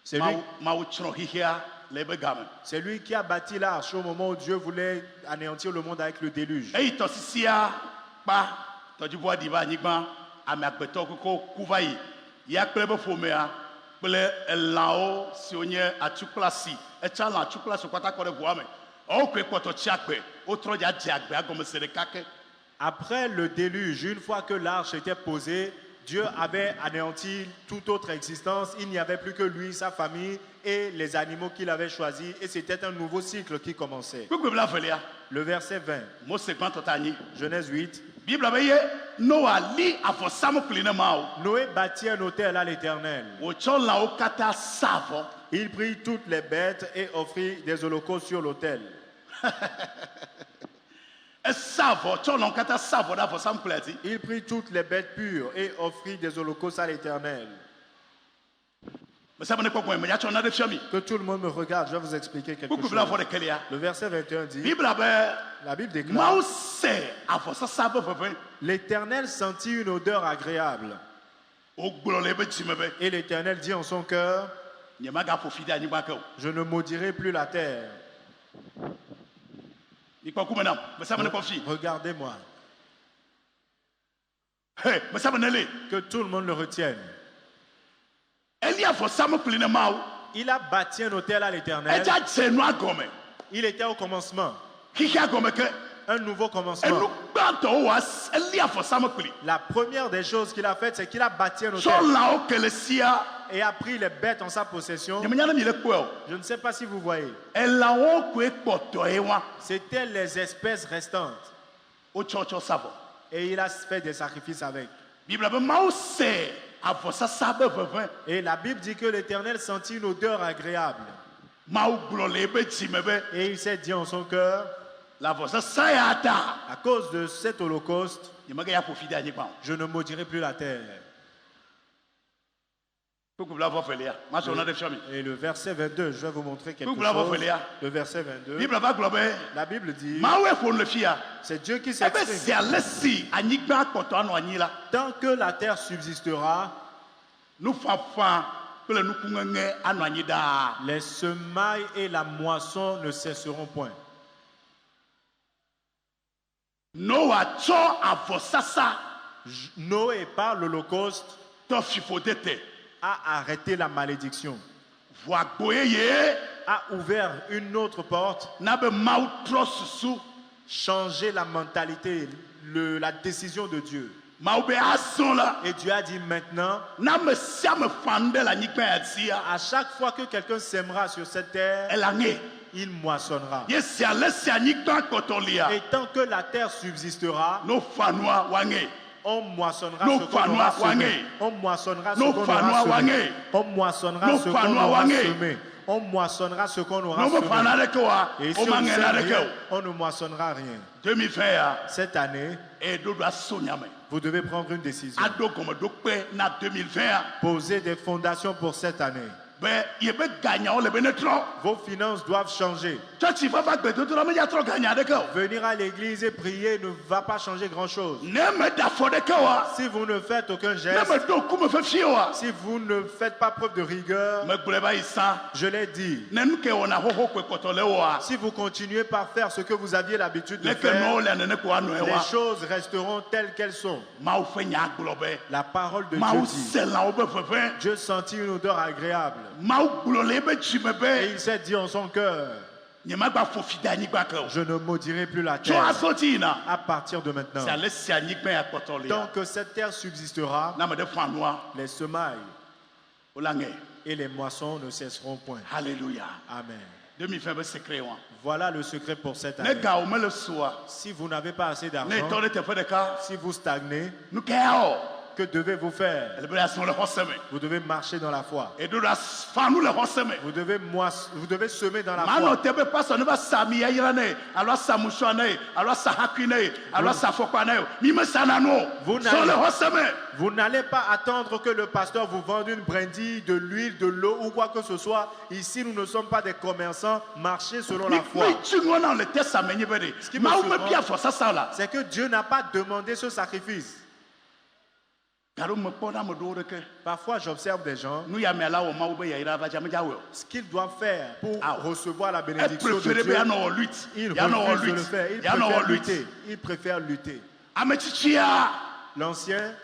C'est lui, mawu tsrɔ̃ xixia le ebe game c'est lui qui a bâti l'arche au moment où Dieu voulait anéantir le monde avec le déluge. eyi tɔsisia kpa tɔdziʋua ɖi va anyigba ame agbetɔ koko ku va yi ya kple ebe ƒomea kple elãwo siwo nye atukplasi etsa lã atukplasi kpata kɔ ɖe ʋua me ɔwo koe kpɔtɔ tsi agbe wotrɔ dza dze agbea gɔme se ɖeka ke Après le déluge, une fois que l'arche était posée, Dieu avait anéanti toute autre existence. Il n'y avait plus que lui, sa famille et les animaux qu'il avait choisis. Et c'était un nouveau cycle qui commençait. kpekpe bla velia Le verset 20, mose gbãtɔ ta anyi Genèse 8. bibla be ye noa li avɔsamkli ne mawo Noé bâtit un autel à l'Éternel. wòtsɔ lãwo katã sa avɔ Il prit toutes les bêtes et offrit des holocaustes sur l'autel. esa avɔ tsɔ lãwo katã sa avɔ ɖe avɔsamklia dzi Il prit toutes les bêtes pures et offrit des holocaustes à l'Éternel. mesa be ne kpɔkpɔe me yatsɔ na ɖe fia mi Que tout le monde me regarde, je vais vous expliquer quelque kpekpe bla chose. avɔ ɖekelia Le verset 21 dit, bibla be la Bible déclare, mawu se avɔsasa be ʋeʋẽ l'Éternel sentit une odeur agréable. wogblɔ le ebe dzime be Et l'Éternel dit en son cœur, nyemagaƒo fi ɖe anyigba ke o je ne maudirai plus la terre. mikpɔ kume nam mesa be ne kpɔ fi Regardez-moi. he mesa be ne li Que tout le monde le retienne. Il a bâti un autel à l'Éternel. Il était au commencement. Un nouveau commencement. La première des choses qu'il a faites, c'est qu'il a bâti un autel et a pris les bêtes en sa possession. Je ne sais pas si vous voyez. C'était les espèces restantes. Et il a fait des sacrifices avec. Et la Bible dit que l'Éternel sentit une odeur agréable. Et il s'est dit en son cœur, à cause de cet holocauste, je ne maudirai plus la terre. Et le verset 22, je vais vous montrer quelque chose. Le verset 22, la Bible dit, c'est Dieu qui s'exprime. Tant que la terre subsistera, les semailles et la moisson ne cesseront point. Noé, par l'Holocauste, a arrêté la malédiction, a ouvert une autre porte, changé la mentalité, la décision de Dieu. Et Dieu a dit maintenant, à chaque fois que quelqu'un sèmera sur cette terre, il moissonnera. Et tant que la terre subsistera, on moissonnera ce qu'on aura semé. On moissonnera ce qu'on aura semé. On moissonnera ce qu'on aura semé. On moissonnera ce qu'on aura semé. Et si on ne sème rien, on ne moissonnera rien. Cette année, vous devez prendre une décision. Poser des fondations pour cette année. Vos finances doivent changer. Venir à l'église et prier ne va pas changer grand chose. Si vous ne faites aucun geste, si vous ne faites pas preuve de rigueur, je l'ai dit, si vous continuez par faire ce que vous aviez l'habitude de faire, les choses resteront telles qu'elles sont. La parole de Dieu dit, Dieu sentit une odeur agréable. Et il s'est dit en son cœur, je ne maudirai plus la terre à partir de maintenant. Tant que cette terre subsistera, les semailles et les moissons ne cesseront point. Alléluia. Amen. Voilà le secret pour cette année. Si vous n'avez pas assez d'argent, si vous stagnez, que devez-vous faire? Vous devez marcher dans la foi. Vous devez semer dans la foi. Vous n'allez pas attendre que le pasteur vous vende une brindille, de l'huile, de l'eau ou quoi que ce soit. Ici, nous ne sommes pas des commerçants. Marchez selon la foi. Ce qui me surprend, c'est que Dieu n'a pas demandé ce sacrifice. Parfois, j'observe des gens, ce qu'ils doivent faire pour recevoir la bénédiction de Dieu, ils refusent de le faire. Ils préfèrent lutter. L'ancien,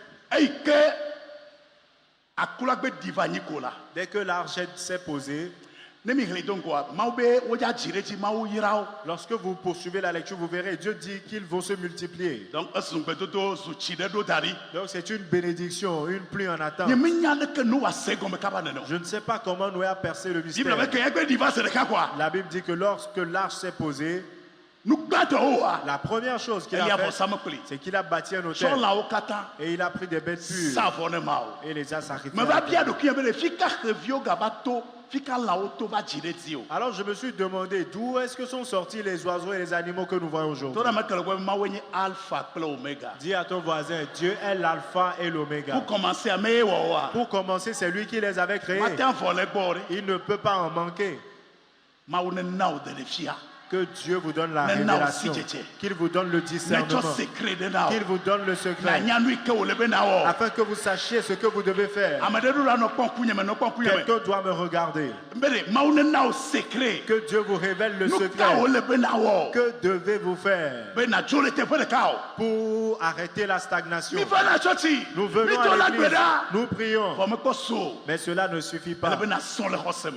dès que l'arche s'est posée, lorsque vous poursuivez la lecture, vous verrez, Dieu dit qu'ils vont se multiplier. Donc c'est une bénédiction, une pluie en attente. Je ne sais pas comment Noé a percé le mystère. La Bible dit que lorsque l'arche s'est posée, la première chose qu'il a fait, c'est qu'il a bâti un autel et il a pris des bêtes pures et les a sacrifiées. Alors je me suis demandé d'où est-ce que sont sortis les oiseaux et les animaux que nous voyons aujourd'hui. Dis à ton voisin, Dieu est l'alpha et l'oméga. Pour commencer, c'est lui qui les avait créés. Il ne peut pas en manquer. Que Dieu vous donne la révélation, qu'il vous donne le discernement, qu'il vous donne le secret, afin que vous sachiez ce que vous devez faire. Quelqu'un doit me regarder. Que Dieu vous révèle le secret. Que devez-vous faire pour arrêter la stagnation? Nous venons à l'église, nous prions, mais cela ne suffit pas.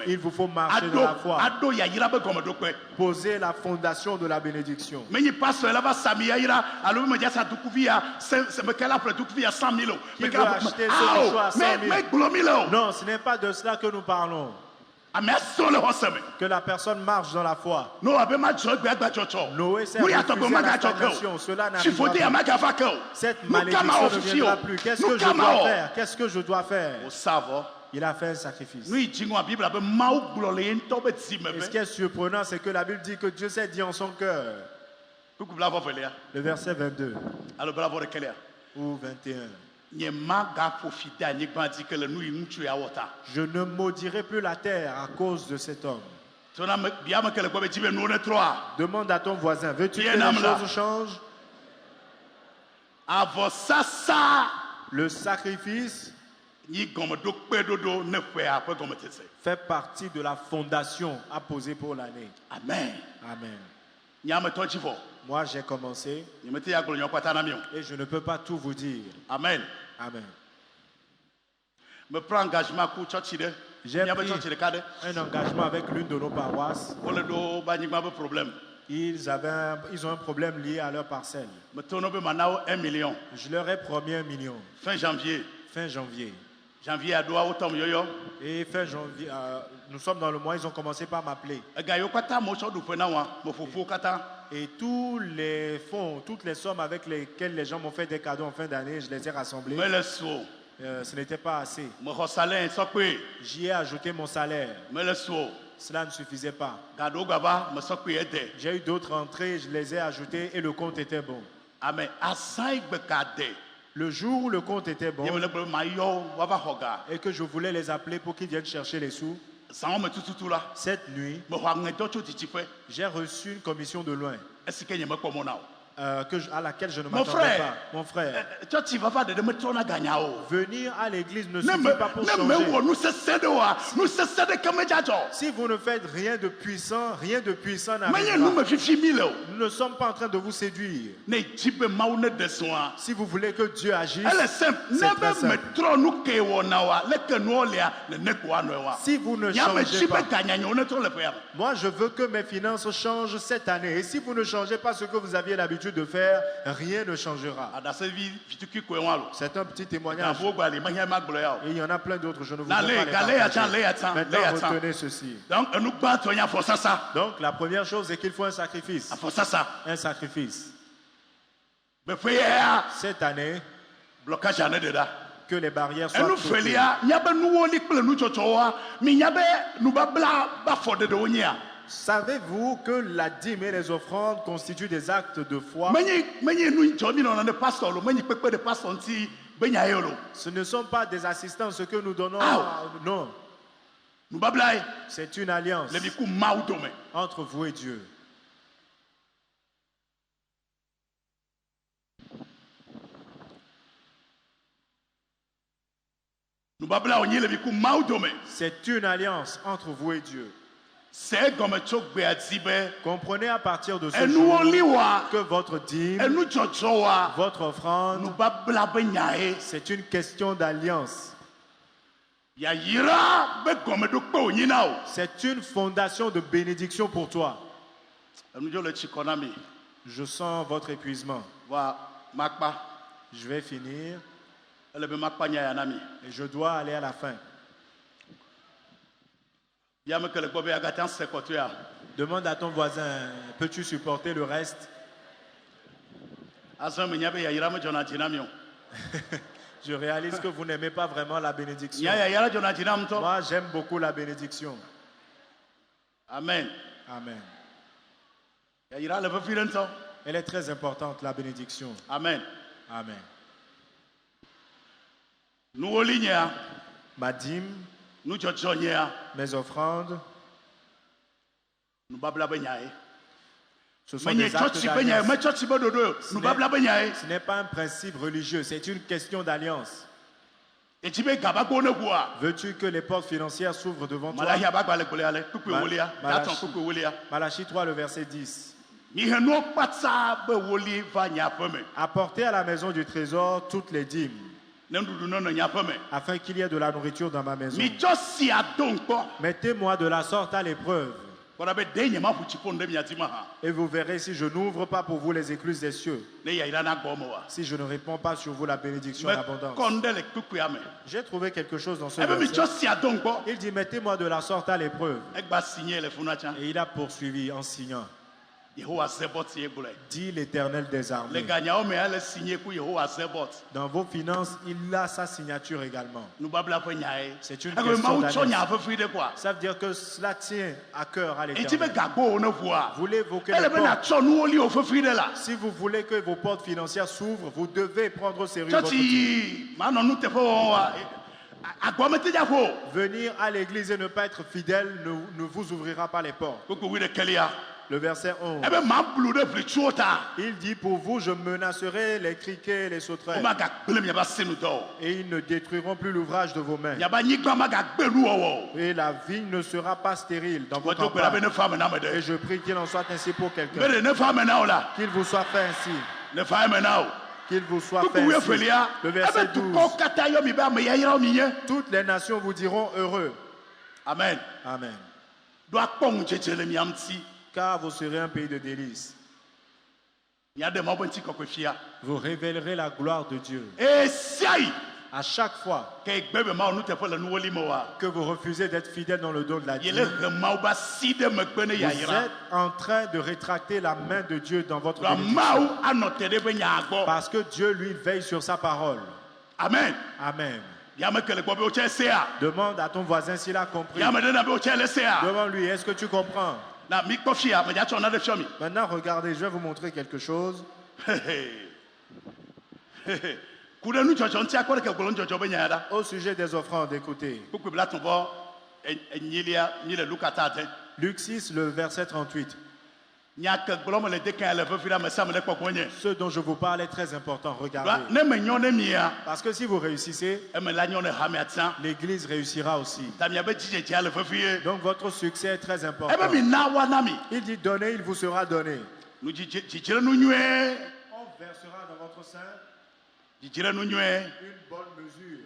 Il vous faut marcher dans la foi, poser la fondation de la bénédiction. Qui veut acheter ce mouchoir à 100 000? Non, ce n'est pas de cela que nous parlons. Que la personne marche dans la foi. Noé s'est refusé à la stagnation. Cela n'arrivera pas. Cette malédiction ne viendra plus. Qu'est-ce que je dois faire? Qu'est-ce que je dois faire? Il a fait un sacrifice. Et ce qui est surprenant, c'est que la Bible dit que Dieu s'est dit en son cœur. Le verset 22 ou 21. Je ne maudirai plus la terre à cause de cet homme. Demande à ton voisin, veux-tu que les choses changent? Le sacrifice fait partie de la fondation à poser pour l'année. Amen. Amen. Moi, j'ai commencé et je ne peux pas tout vous dire. Amen. Amen. J'ai pris un engagement avec l'une de nos paroisses. Ils ont un problème lié à leur parcelle. $1 million. Je leur ai promis 1 million. Fin janvier. Et fin janvier, nous sommes dans le mois, ils ont commencé par m'appeler. Et tous les fonds, toutes les sommes avec lesquelles les gens m'ont fait des cadeaux en fin d'année, je les ai rassemblés. Ce n'était pas assez. J'y ai ajouté mon salaire. Cela ne suffisait pas. J'ai eu d'autres entrées, je les ai ajoutées et le compte était bon. Amen. Le jour où le compte était bon et que je voulais les appeler pour qu'ils viennent chercher les sous, cette nuit, j'ai reçu une commission de loin à laquelle je ne m'attendais pas. Mon frère, venir à l'église ne suffit pas pour changer. Si vous ne faites rien de puissant n'arrivera. Nous ne sommes pas en train de vous séduire. Si vous voulez que Dieu agisse, c'est très simple. Si vous ne changez pas, moi je veux que mes finances changent cette année. Et si vous ne changez pas ce que vous aviez l'habitude de faire, rien ne changera. C'est un petit témoignage. Et il y en a plein d'autres, je ne vous pas les partager. Maintenant, retenez ceci. Donc, la première chose, c'est qu'il faut un sacrifice. Un sacrifice. Cette année, que les barrières soient sautées. Savez-vous que la dîme et les offrandes constituent des actes de foi? Ce ne sont pas des assistances que nous donnons. Non. C'est une alliance entre vous et Dieu. C'est une alliance entre vous et Dieu. Comprenez à partir de ce jour que votre dîme, votre offrande, c'est une question d'alliance. C'est une fondation de bénédiction pour toi. Je sens votre épuisement. Je vais finir. Et je dois aller à la fin. Demande à ton voisin, peux-tu supporter le reste? Je réalise que vous n'aimez pas vraiment la bénédiction. Moi, j'aime beaucoup la bénédiction. Amen. Amen. Elle est très importante, la bénédiction. Amen. Amen. Ma dîme, mes offrandes, Ce sont des actes d'alliance. Ce n'est pas un principe religieux, c'est une question d'alliance. Veux-tu que les portes financières s'ouvrent devant toi? Malachie 3, le verset 10. Apportez à la maison du trésor toutes les dîmes, afin qu'il y ait de la nourriture dans ma maison. Mettez-moi de la sorte à l'épreuve, et vous verrez si je n'ouvre pas pour vous les écluses des cieux, si je ne réponds pas sur vous la bénédiction et l'abondance. J'ai trouvé quelque chose dans ce verset. Il dit, mettez-moi de la sorte à l'épreuve. Et il a poursuivi en signant. Dit l'Éternel des armées. Dans vos finances, il a sa signature également. C'est une question d'alliance. Ça veut dire que cela tient à cœur à l'Éternel. Vous l'évoquez les portes. Si vous voulez que vos portes financières s'ouvrent, vous devez prendre au sérieux votre Dieu. Venir à l'église et ne pas être fidèle ne vous ouvrira pas les portes. Le verset 11. Il dit, pour vous, je menacerai les criquets et les sauterelles, et ils ne détruiront plus l'ouvrage de vos mains. Et la vigne ne sera pas stérile dans votre campagne. Et je prie qu'il en soit ainsi pour quelqu'un. Qu'il vous soit fait ainsi. Qu'il vous soit fait ainsi. Le verset 12. Toutes les nations vous diront heureux. Amen. Amen. Car vous serez un pays de délices. Vous révélerez la gloire de Dieu. À chaque fois que vous refusez d'être fidèle dans le dos de la dîme, vous êtes en train de rétracter la main de Dieu dans votre bénédiction. Parce que Dieu, lui, veille sur sa parole. Amen. Amen. Demande à ton voisin s'il a compris. Demande-lui, est-ce que tu comprends? Maintenant, regardez, je vais vous montrer quelque chose. Au sujet des offrandes, écoutez. Luc 6, le verset 38. Ce dont je vous parle est très important, regardez. Parce que si vous réussissez, l'église réussira aussi. Donc votre succès est très important. Il dit donnez, il vous sera donné. On versera dans votre sein une bonne mesure.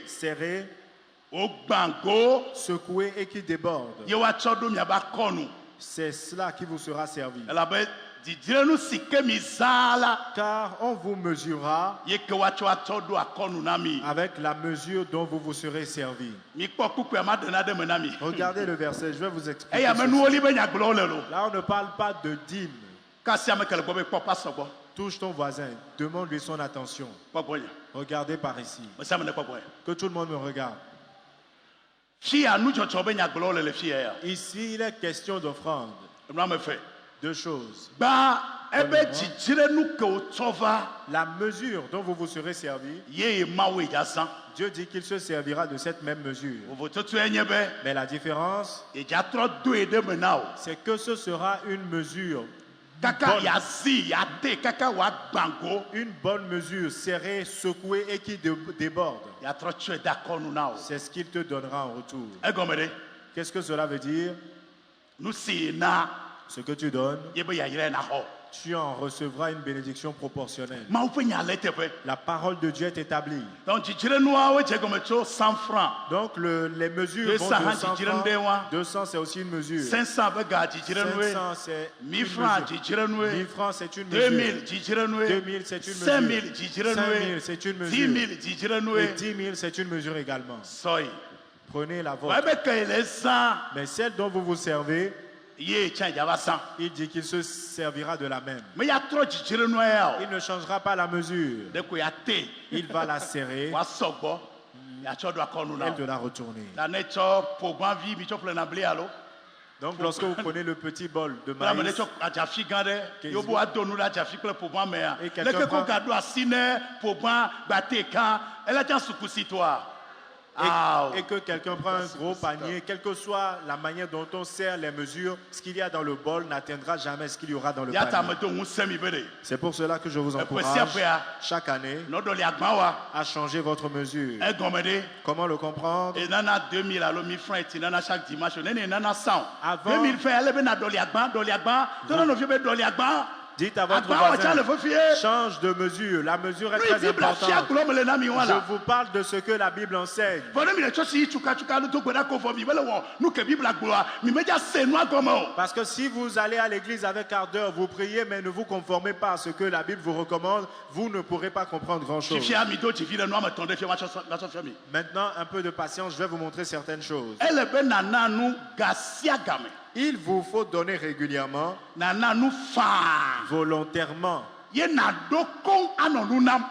Serré, secoué et qui déborde. C'est cela qui vous sera servi. Car on vous mesurera avec la mesure dont vous vous serez servi. Regardez le verset, je vais vous expliquer. Là, on ne parle pas de dîme. Touche ton voisin, demande-lui son attention. Regardez par ici. Que tout le monde me regarde. Ici, il est question d'offrande. Deux choses. La mesure dont vous vous serez servi, Dieu dit qu'il se servira de cette même mesure. Mais la différence, c'est que ce sera une mesure. Une bonne mesure serrée, secouée et qui déborde. C'est ce qu'il te donnera en retour. Qu'est-ce que cela veut dire? Ce que tu donnes, tu en recevras une bénédiction proportionnelle. La parole de Dieu est établie. Donc les mesures vont de 100 francs. 200 c'est aussi une mesure. 500 c'est 1000 francs. 1000 francs c'est une mesure. 2000 c'est une mesure. 5000 c'est une mesure. Et 10 000 c'est une mesure également. Prenez la vôtre. Mais celle dont vous vous servez, il dit qu'il se servira de la même. Il ne changera pas la mesure. Il va la serrer et de la retourner. Donc lorsque vous prenez le petit bol de maïs et quelqu'un prend et que quelqu'un prend un gros panier, quelle que soit la manière dont on sert les mesures, ce qu'il y a dans le bol n'atteindra jamais ce qu'il y aura dans le panier. C'est pour cela que je vous encourage chaque année à changer votre mesure. Comment le comprendre? Dites à votre voisin, change de mesure. La mesure est très importante. Je vous parle de ce que la Bible enseigne. Parce que si vous allez à l'église avec ardeur, vous priez, mais ne vous conformez pas à ce que la Bible vous recommande, vous ne pourrez pas comprendre grand-chose. Maintenant, un peu de patience, je vais vous montrer certaines choses. Il vous faut donner régulièrement, volontairement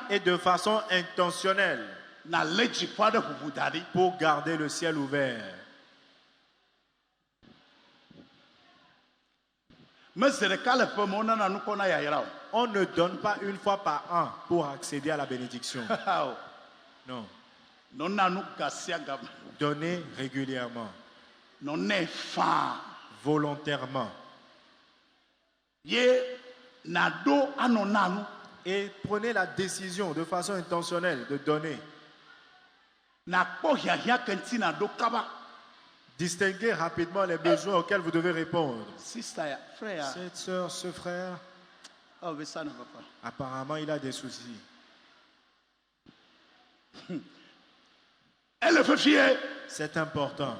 et de façon intentionnelle pour garder le ciel ouvert. On ne donne pas une fois par an pour accéder à la bénédiction. Non. Donnez régulièrement. Volontairement. Et prenez la décision de façon intentionnelle de donner. Distinguez rapidement les besoins auxquels vous devez répondre. Cette soeur, ce frère, apparemment il a des soucis. C'est important.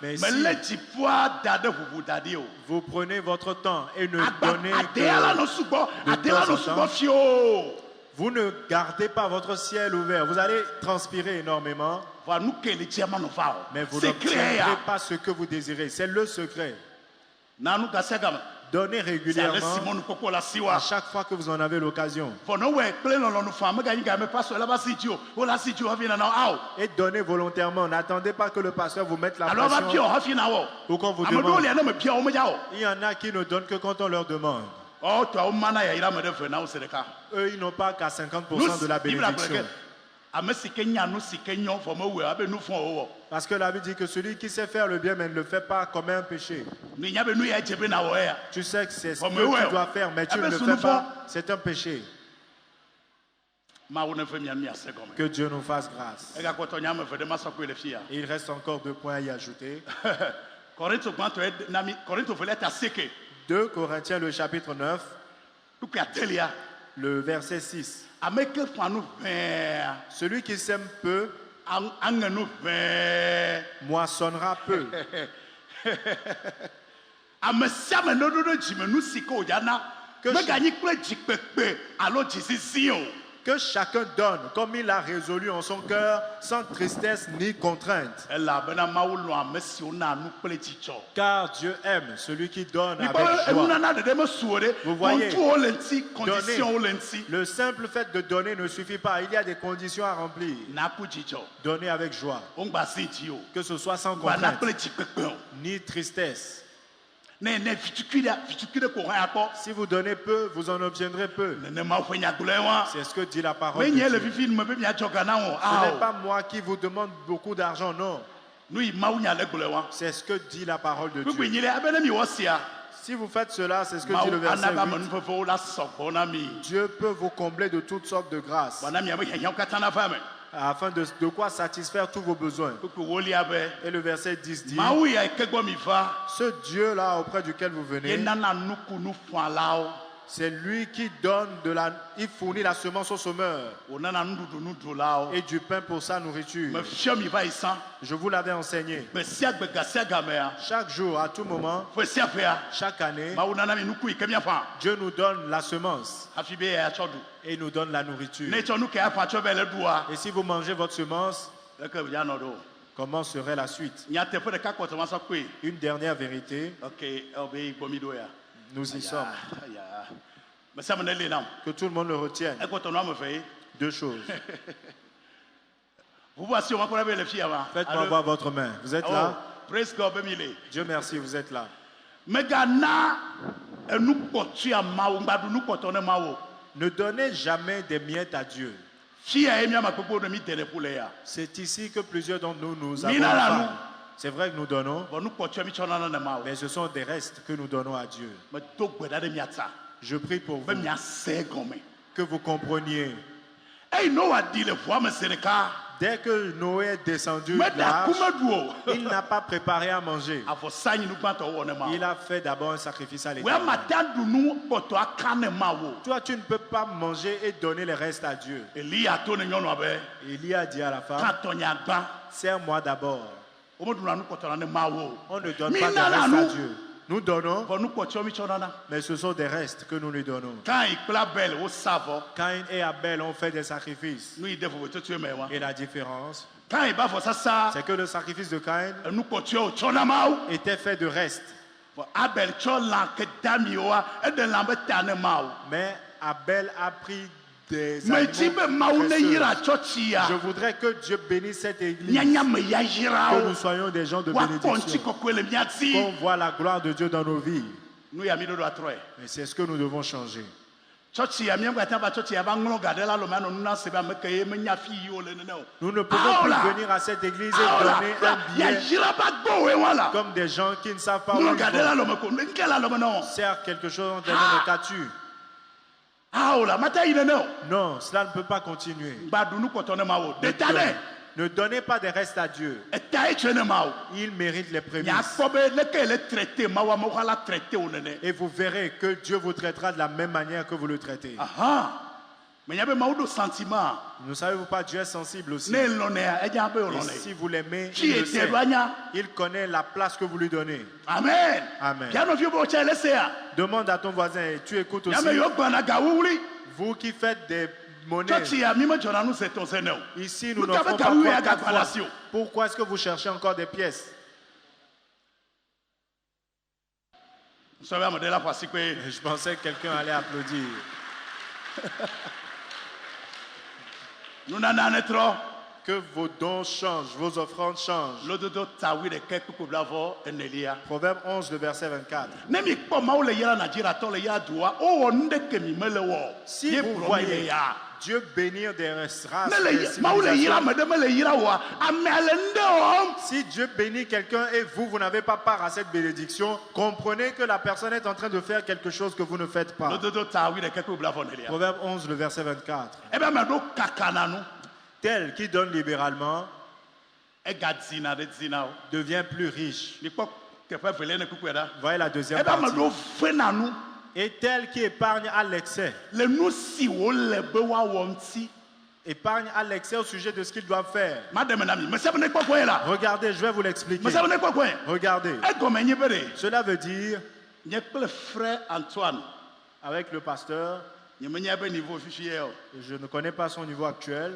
Mais si vous prenez votre temps et ne donnez que de temps en temps, vous ne gardez pas votre ciel ouvert. Vous allez transpirer énormément, mais vous n'obtiendrez pas ce que vous désirez. C'est le secret. Donnez régulièrement à chaque fois que vous en avez l'occasion. Et donnez volontairement. N'attendez pas que le pasteur vous mette la pression ou qu'on vous demande. Il y en a qui ne donnent que quand on leur demande. Eux, ils n'ont pas qu'à 50% de la bénédiction. Parce que la Bible dit que celui qui sait faire le bien mais ne le fait pas commet un péché. Tu sais que c'est ce que tu dois faire mais tu ne le fais pas, c'est un péché. Que Dieu nous fasse grâce. Et il reste encore 2 points à y ajouter. 2 Corinthiens le chapitre 9, le verset 6. Celui qui sème peu moissonnera peu. Que chacun donne comme il a résolu en son cœur, sans tristesse ni contrainte. Car Dieu aime celui qui donne avec joie. Vous voyez, donner, le simple fait de donner ne suffit pas. Il y a des conditions à remplir. Donner avec joie. Que ce soit sans contrainte ni tristesse. Si vous donnez peu, vous en obtiendrez peu. C'est ce que dit la parole de Dieu. Ce n'est pas moi qui vous demande beaucoup d'argent, non. C'est ce que dit la parole de Dieu. Si vous faites cela, c'est ce que dit le verset 8. Dieu peut vous combler de toutes sortes de grâces. Afin de quoi satisfaire tous vos besoins. Et le verset 10 dit, ce Dieu-là auprès duquel vous venez, c'est lui qui donne il fournit la semence au semeur et du pain pour sa nourriture. Je vous l'avais enseigné. Chaque jour, à tout moment, chaque année, Dieu nous donne la semence et nous donne la nourriture. Et si vous mangez votre semence, comment serait la suite? Une dernière vérité. Nous y sommes. Que tout le monde le retienne. 2 choses. Faites-moi voir votre main. Vous êtes là? Dieu merci, vous êtes là. Ne donnez jamais des miettes à Dieu. Fia emia makoko no mi tene pour les ya. C'est ici que plusieurs d'entre nous avons Nina la faim. nous. C'est vrai que nous donnons, Bon nous pocho mi chona na ma. mais ce sont des restes que nous donnons à Dieu. Me to gbeda de miatsa. Je prie pour Be vous mia se gome. que vous compreniez. Hey no adi le voix me sereka. Dès que Noé est descendu de Me da l'arche, kuma duo. il n'a pas préparé à manger. Afo sanyi nu gbanto wo ne ma. Il a fait d'abord un sacrifice à We l'Éternel. matandu nu poto akane ma wo. Toi, tu ne peux pas manger et donner les restes à Dieu. Elia to ne nyono abe. Élie a dit à la femme, Kan to nya gban. sers-moi d'abord. O mo duna nu poto na ne ma wo. On ne donne Mi pas de na la restes à nu. Dieu. Nous donnons, Bon nous pocho mi chona na. mais ce sont des restes que nous lui donnons. Quand il kla belle au savo. Caïn et Abel ont fait des sacrifices. Nu ide fo to tu me wa. Et la différence, Quand il va fo ça. c'est que le sacrifice de Caïn Nu pocho chona ma wo. était fait de restes. Bon Abel chola ke dami wa e de lambe tane ma wo. Mais Abel a pris des Me tibe animaux ma wo ne précieux. yira chochia. Je voudrais que Dieu bénisse cette église. Nyanya me ya yira Que o. nous soyons des gens de Wa ponchi bénédiction. kokwe le miati. Qu'on voit la gloire de Dieu dans nos vies. Nu ya mi do atroe. Et c'est ce que nous devons changer. Chochia mi ngwa tamba chochia ba nglo gadela lo mano na se ba me ke me nya fi yo le ne o. Nous ne pouvons plus venir à cette église et donner un Ya billet yira ba go we wala. comme des gens qui ne savent pas où Nglo ils gadela vont. lo me ko ngela lo me no. Sert quelque chose en disant le qu'as-tu? Ah ola mata ine ne o. Non, cela ne peut pas continuer. Ba du nu ko to ne ma wo. De tane. Ne donnez pas des restes à Dieu. E ta e chene ma wo. Il mérite les Ya prémices. ko be le ke le traiter ma wa mo la traiter o ne ne. Et vous verrez que Dieu vous traitera de la même manière que vous le traitez. Aha. Me nya be ma wo do sentiment. Ne savez-vous pas, Dieu est sensible aussi. Ne lo ne e ja be o Et lo ne. si vous l'aimez, Qui il le était sait. loin. Il connaît la place que vous lui donnez. Amen. Amen. Ya no fi bo che le se ya. Demande à ton voisin, et tu écoutes Ya aussi. me yo gbana ga wuli. Vous qui faites des monnaies, Chochi ya mi me jona nu se ton se ne o. ici nous Vous n'en avez ferons qu'à pas louer trois, à quatre la fois. nation. Pourquoi est-ce que vous cherchez encore des pièces? Vous savez, me de la fois si que Et je pensais que quelqu'un allait applaudir. nous n'en trop. Que vos dons changent, vos offrandes changent. L'autre do tawi de quelque coup blavo enelia. Proverbe 11, le verset 24. Ne mi po ma le yara na jira to le ya doa. O onde ke mi mele wo. Si vous voyez Dieu bénir des races, des ma le yira civilisations, me de me le yira wa. Amelende o. si Dieu bénit quelqu'un et vous n'avez pas part à cette bénédiction, comprenez que la personne est en train de faire quelque chose que vous ne faites pas. L'autre do tawi de quelque coup blavo enelia. Proverbe 11, le verset 24. E be me do kakana nu. Tel qui donne libéralement E gadzina de zina o. devient plus riche. Ni po ke fa vele ne kuku da. Voyez la deuxième E be me partie. do fena nu. Et tel qui épargne à l'excès. Le nu si wo le be wa wo nti. Épargne à l'excès au sujet de ce qu'ils doivent faire. Madame Nami, me se ne kwa kwa la. Regardez, je vais vous l'expliquer. Me se ne kwa kwa. Regardez. E ko me nyebere. Cela veut dire, Nye kple frère Antoine. avec le pasteur, Nye me nyebe niveau fichier. et je ne connais pas son niveau actuel,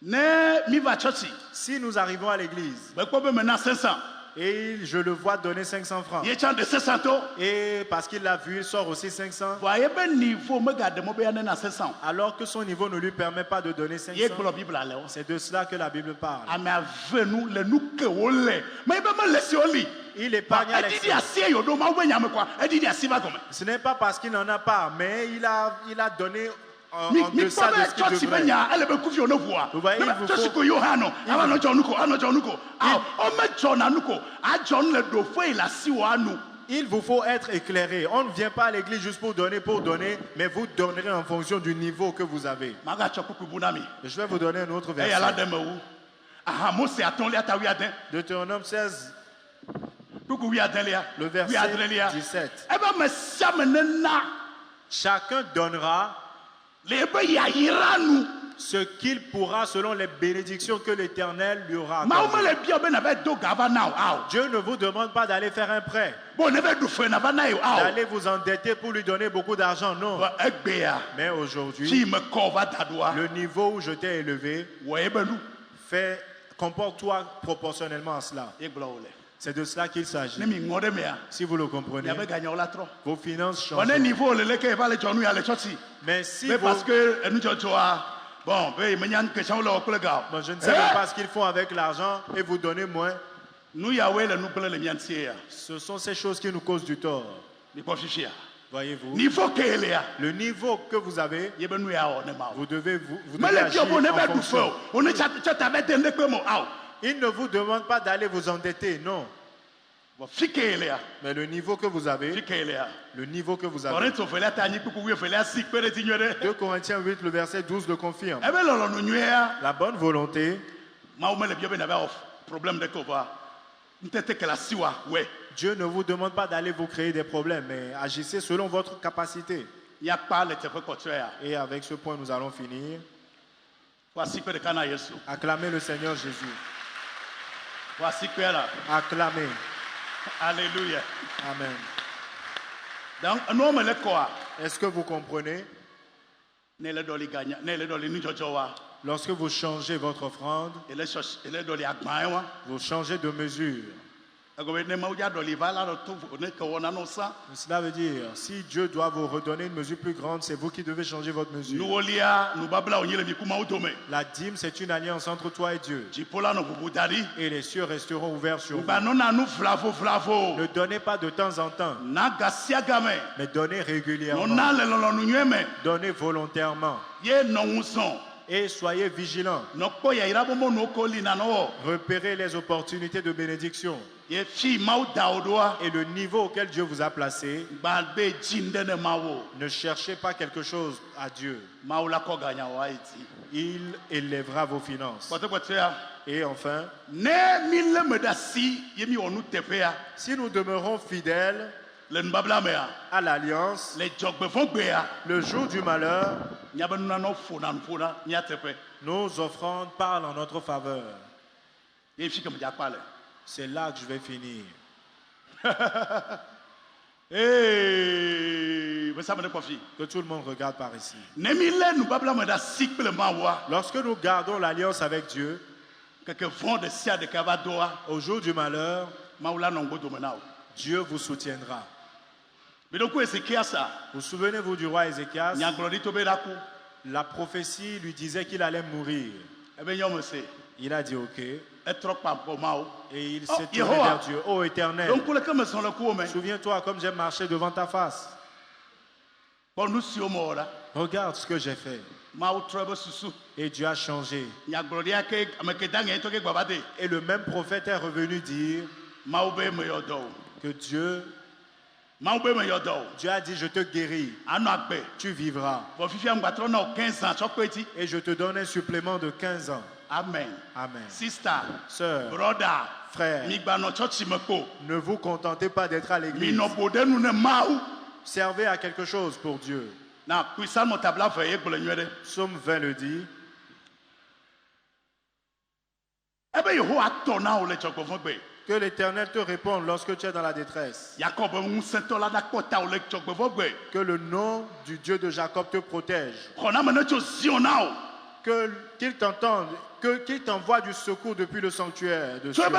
Ne mi va chochi. si nous arrivons à l'église Be ko be maintenant 500. et je le vois donner 500 francs, Ye chan de 500 to. et parce qu'il l'a vu, il sort aussi 500, Voyez be niveau me garde mo be ya na 500. alors que son niveau ne lui permet pas de donner Ye 500, klo Bible ale. c'est de cela que la Bible parle. Ame avenu le nu ke wo le. Me be me laisser oli. Il épargne à E di l'excès. asie yo do ma wo nya me kwa. E di asie va comme. Ce n'est pas parce qu'il n'en a pas, mais il a donné en Mi deçà de ce qu'il chochi devrait. benya ele be kufi ono voa. Vous voyez, il vous chochi faut- ko Yohano. Ava no jonuko, ano jonuko. Ah, o me jonanuko. A John le do fo ila si wa nu. Il vous faut être éclairé. On ne vient pas à l'église juste pour donner, mais vous donnerez en fonction du niveau que vous avez. Maga chokuku bunami. Je vais vous donner un autre E ya la verset. deme wu. Aha Mose aton le atawi aden. Deutéronome 16, Kuku wi aden le ya. le Wi adre le verset ya. 17. E ba me sia me nena Chacun donnera le be ya yira nu. ce qu'il pourra selon les bénédictions que l'Éternel lui aura Ma o me accordées. le bia be na be do gava now. Aw. Dieu ne vous demande pas d'aller faire un prêt, Bo ne be du fe na ba na yo. Aw. d'aller vous endetter pour lui donner beaucoup d'argent, non. Ba egbe ya. Mais aujourd'hui, Ki me ko va dadwa. le niveau où je t'ai élevé, Wo e be nu. comporte-toi proportionnellement à cela. E glo ole. C'est de cela qu'il s'agit. Ne mi ngode me ya. Si vous le comprenez, Ya be gagner la tro. vos finances On est changent. niveau le ke va le jonu ya le chochi. Mais si Mais vous... parce que nous bon, ben me nyan question le okle ga. Moi, je ne sais même pas ce qu'ils font avec l'argent et vous donnez moins. Nous Yahweh le nous pele le mian tie ya. Ce sont ces choses qui nous causent du tort. Ni ko fifi ya. Voyez-vous, Niveau Kéléa. le niveau que vous avez, vous devez Mais les agir dieux, on est en pas tout fonction. fort. On est t'avais des équipements. Il ne vous demande pas d'aller vous endetter, non. Fi Kéléa. Mais le niveau que vous avez, Fi Kéléa. le niveau que vous avez. Corinthiens au félé tani pour courir félé assis que les ignorés. 2 Corinthiens 8, le verset 12 le confirme. Eh bien, l'on nous nuit. La bonne volonté, Mahomet le bien n'avait problème de Kova. N'était que la siwa, ouais. Dieu ne vous demande pas d'aller vous créer des problèmes, mais agissez selon votre capacité. Il n'y a pas les tefeux côtières. Et avec ce point, nous allons finir. Voici que le canard Yesu. Acclamez le Seigneur Jésus. Voici que là. Acclamez. Alléluia. Amen. Donc, nous on le quoi? Est-ce que vous comprenez? Ne le doli gagne, ne le doli ni jojowa. Lorsque vous changez votre offrande, Et le doli agmaïwa. vous changez de mesure. Cela veut dire, si Dieu doit vous redonner une mesure plus grande, c'est vous qui devez changer votre mesure. La dîme, c'est une alliance entre toi et Dieu. Et les cieux resteront ouverts sur vous. Ne donnez pas de temps en temps, mais donnez régulièrement. Donnez volontairement. Et soyez vigilants. Repérez les opportunités de bénédiction. Et le niveau auquel Dieu vous a placé, ne cherchez pas quelque chose à Dieu. Il élèvera vos finances. Et enfin, si nous demeurons fidèles à l'alliance, le jour du malheur, nos offrandes parlent en notre faveur. C'est là que je vais finir. Que tout le monde regarde par ici. Lorsque nous gardons l'alliance avec Dieu, au jour du malheur, Dieu vous soutiendra. Vous souvenez-vous du roi Ézéchias? La prophétie lui disait qu'il allait mourir. Il a dit ok. Et il s'est tourné vers Dieu. Oh Éternel, souviens-toi comme j'ai marché devant ta face. Regarde ce que j'ai fait. Et Dieu a changé. Et le même prophète est revenu dire que Dieu a dit, je te guéris, tu vivras. Et je te donne un supplément de 15 ans. Amen. Amen. Sister, Sœur, brother, frère, ne vous contentez pas d'être à l'église. Servez à quelque chose pour Dieu. Psaume 20 le dit. Que l'Éternel te réponde lorsque tu es dans la détresse. Que le nom du Dieu de Jacob te protège. Qu'il t'entende, qu'il t'envoie du secours depuis le sanctuaire de Sion.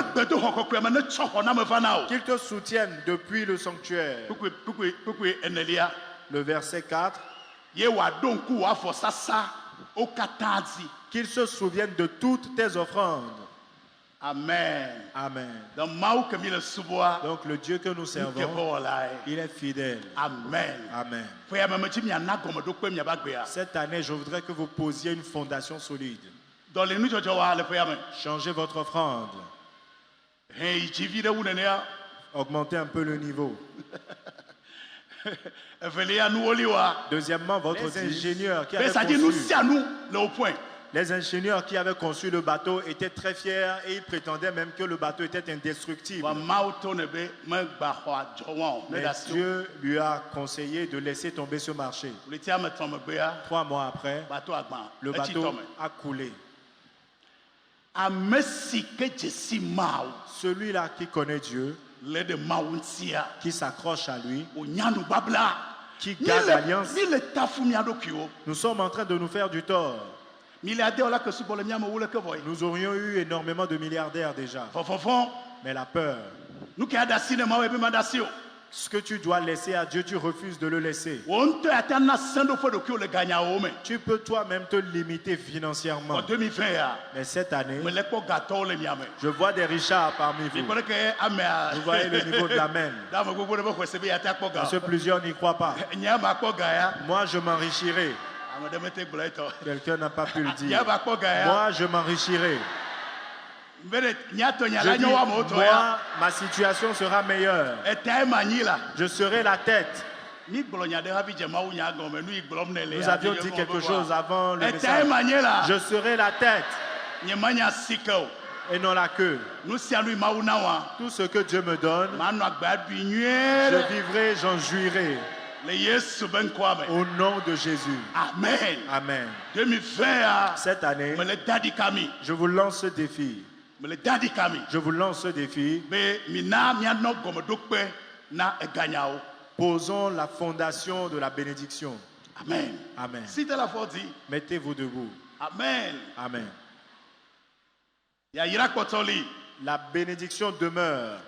Qu'il te soutienne depuis le sanctuaire. Le verset 4. Qu'il se souvienne de toutes tes offrandes. Amen. Amen. Donc le Dieu que nous servons, il est fidèle. Amen. Amen. Cette année, je voudrais que vous posiez une fondation solide. Changez votre offrande. Augmentez un peu le niveau. Deuxièmement, votre ingénieur qui avait conçu... Les ingénieurs qui avaient conçu le bateau étaient très fiers et ils prétendaient même que le bateau était indestructible. Mais Dieu lui a conseillé de laisser tomber ce marché. 3 mois après, le bateau a coulé. Celui-là qui connaît Dieu, qui s'accroche à lui, qui garde l'alliance, nous sommes en train de nous faire du tort. Nous aurions eu énormément de milliardaires déjà. Mais la peur. Ce que tu dois laisser à Dieu, tu refuses de le laisser. Tu peux toi-même te limiter financièrement. Mais cette année, je vois des richards parmi vous. Vous voyez le niveau de la main. Parce que plusieurs n'y croient pas. Moi, je m'enrichirai. Quelqu'un n'a pas pu le dire. Moi, je m'enrichirai. Je dis, moi, ma situation sera meilleure. Je serai la tête. Nous avions dit quelque chose avant le message. Je serai la tête et non la queue. Tout ce que Dieu me donne, je vivrai, j'en jouirai. Au nom de Jésus. Amen. Amen. Cette année, je vous lance ce défi. Je vous lance ce défi. Posons la fondation de la bénédiction. Amen. Amen. Mettez-vous debout. Amen. Amen. La bénédiction demeure.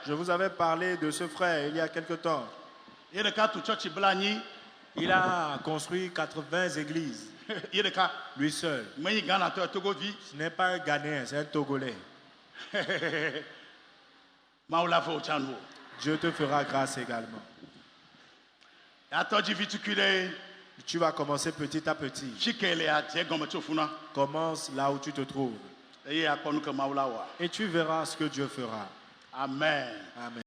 Je vous avais parlé de ce frère il y a quelque temps. Il a construit 80 églises. Lui seul. Ce n'est pas un Ghanéen, c'est un Togolais. Dieu te fera grâce également. Tu vas commencer petit à petit. Commence là où tu te trouves. Et tu verras ce que Dieu fera. Amen. Amen.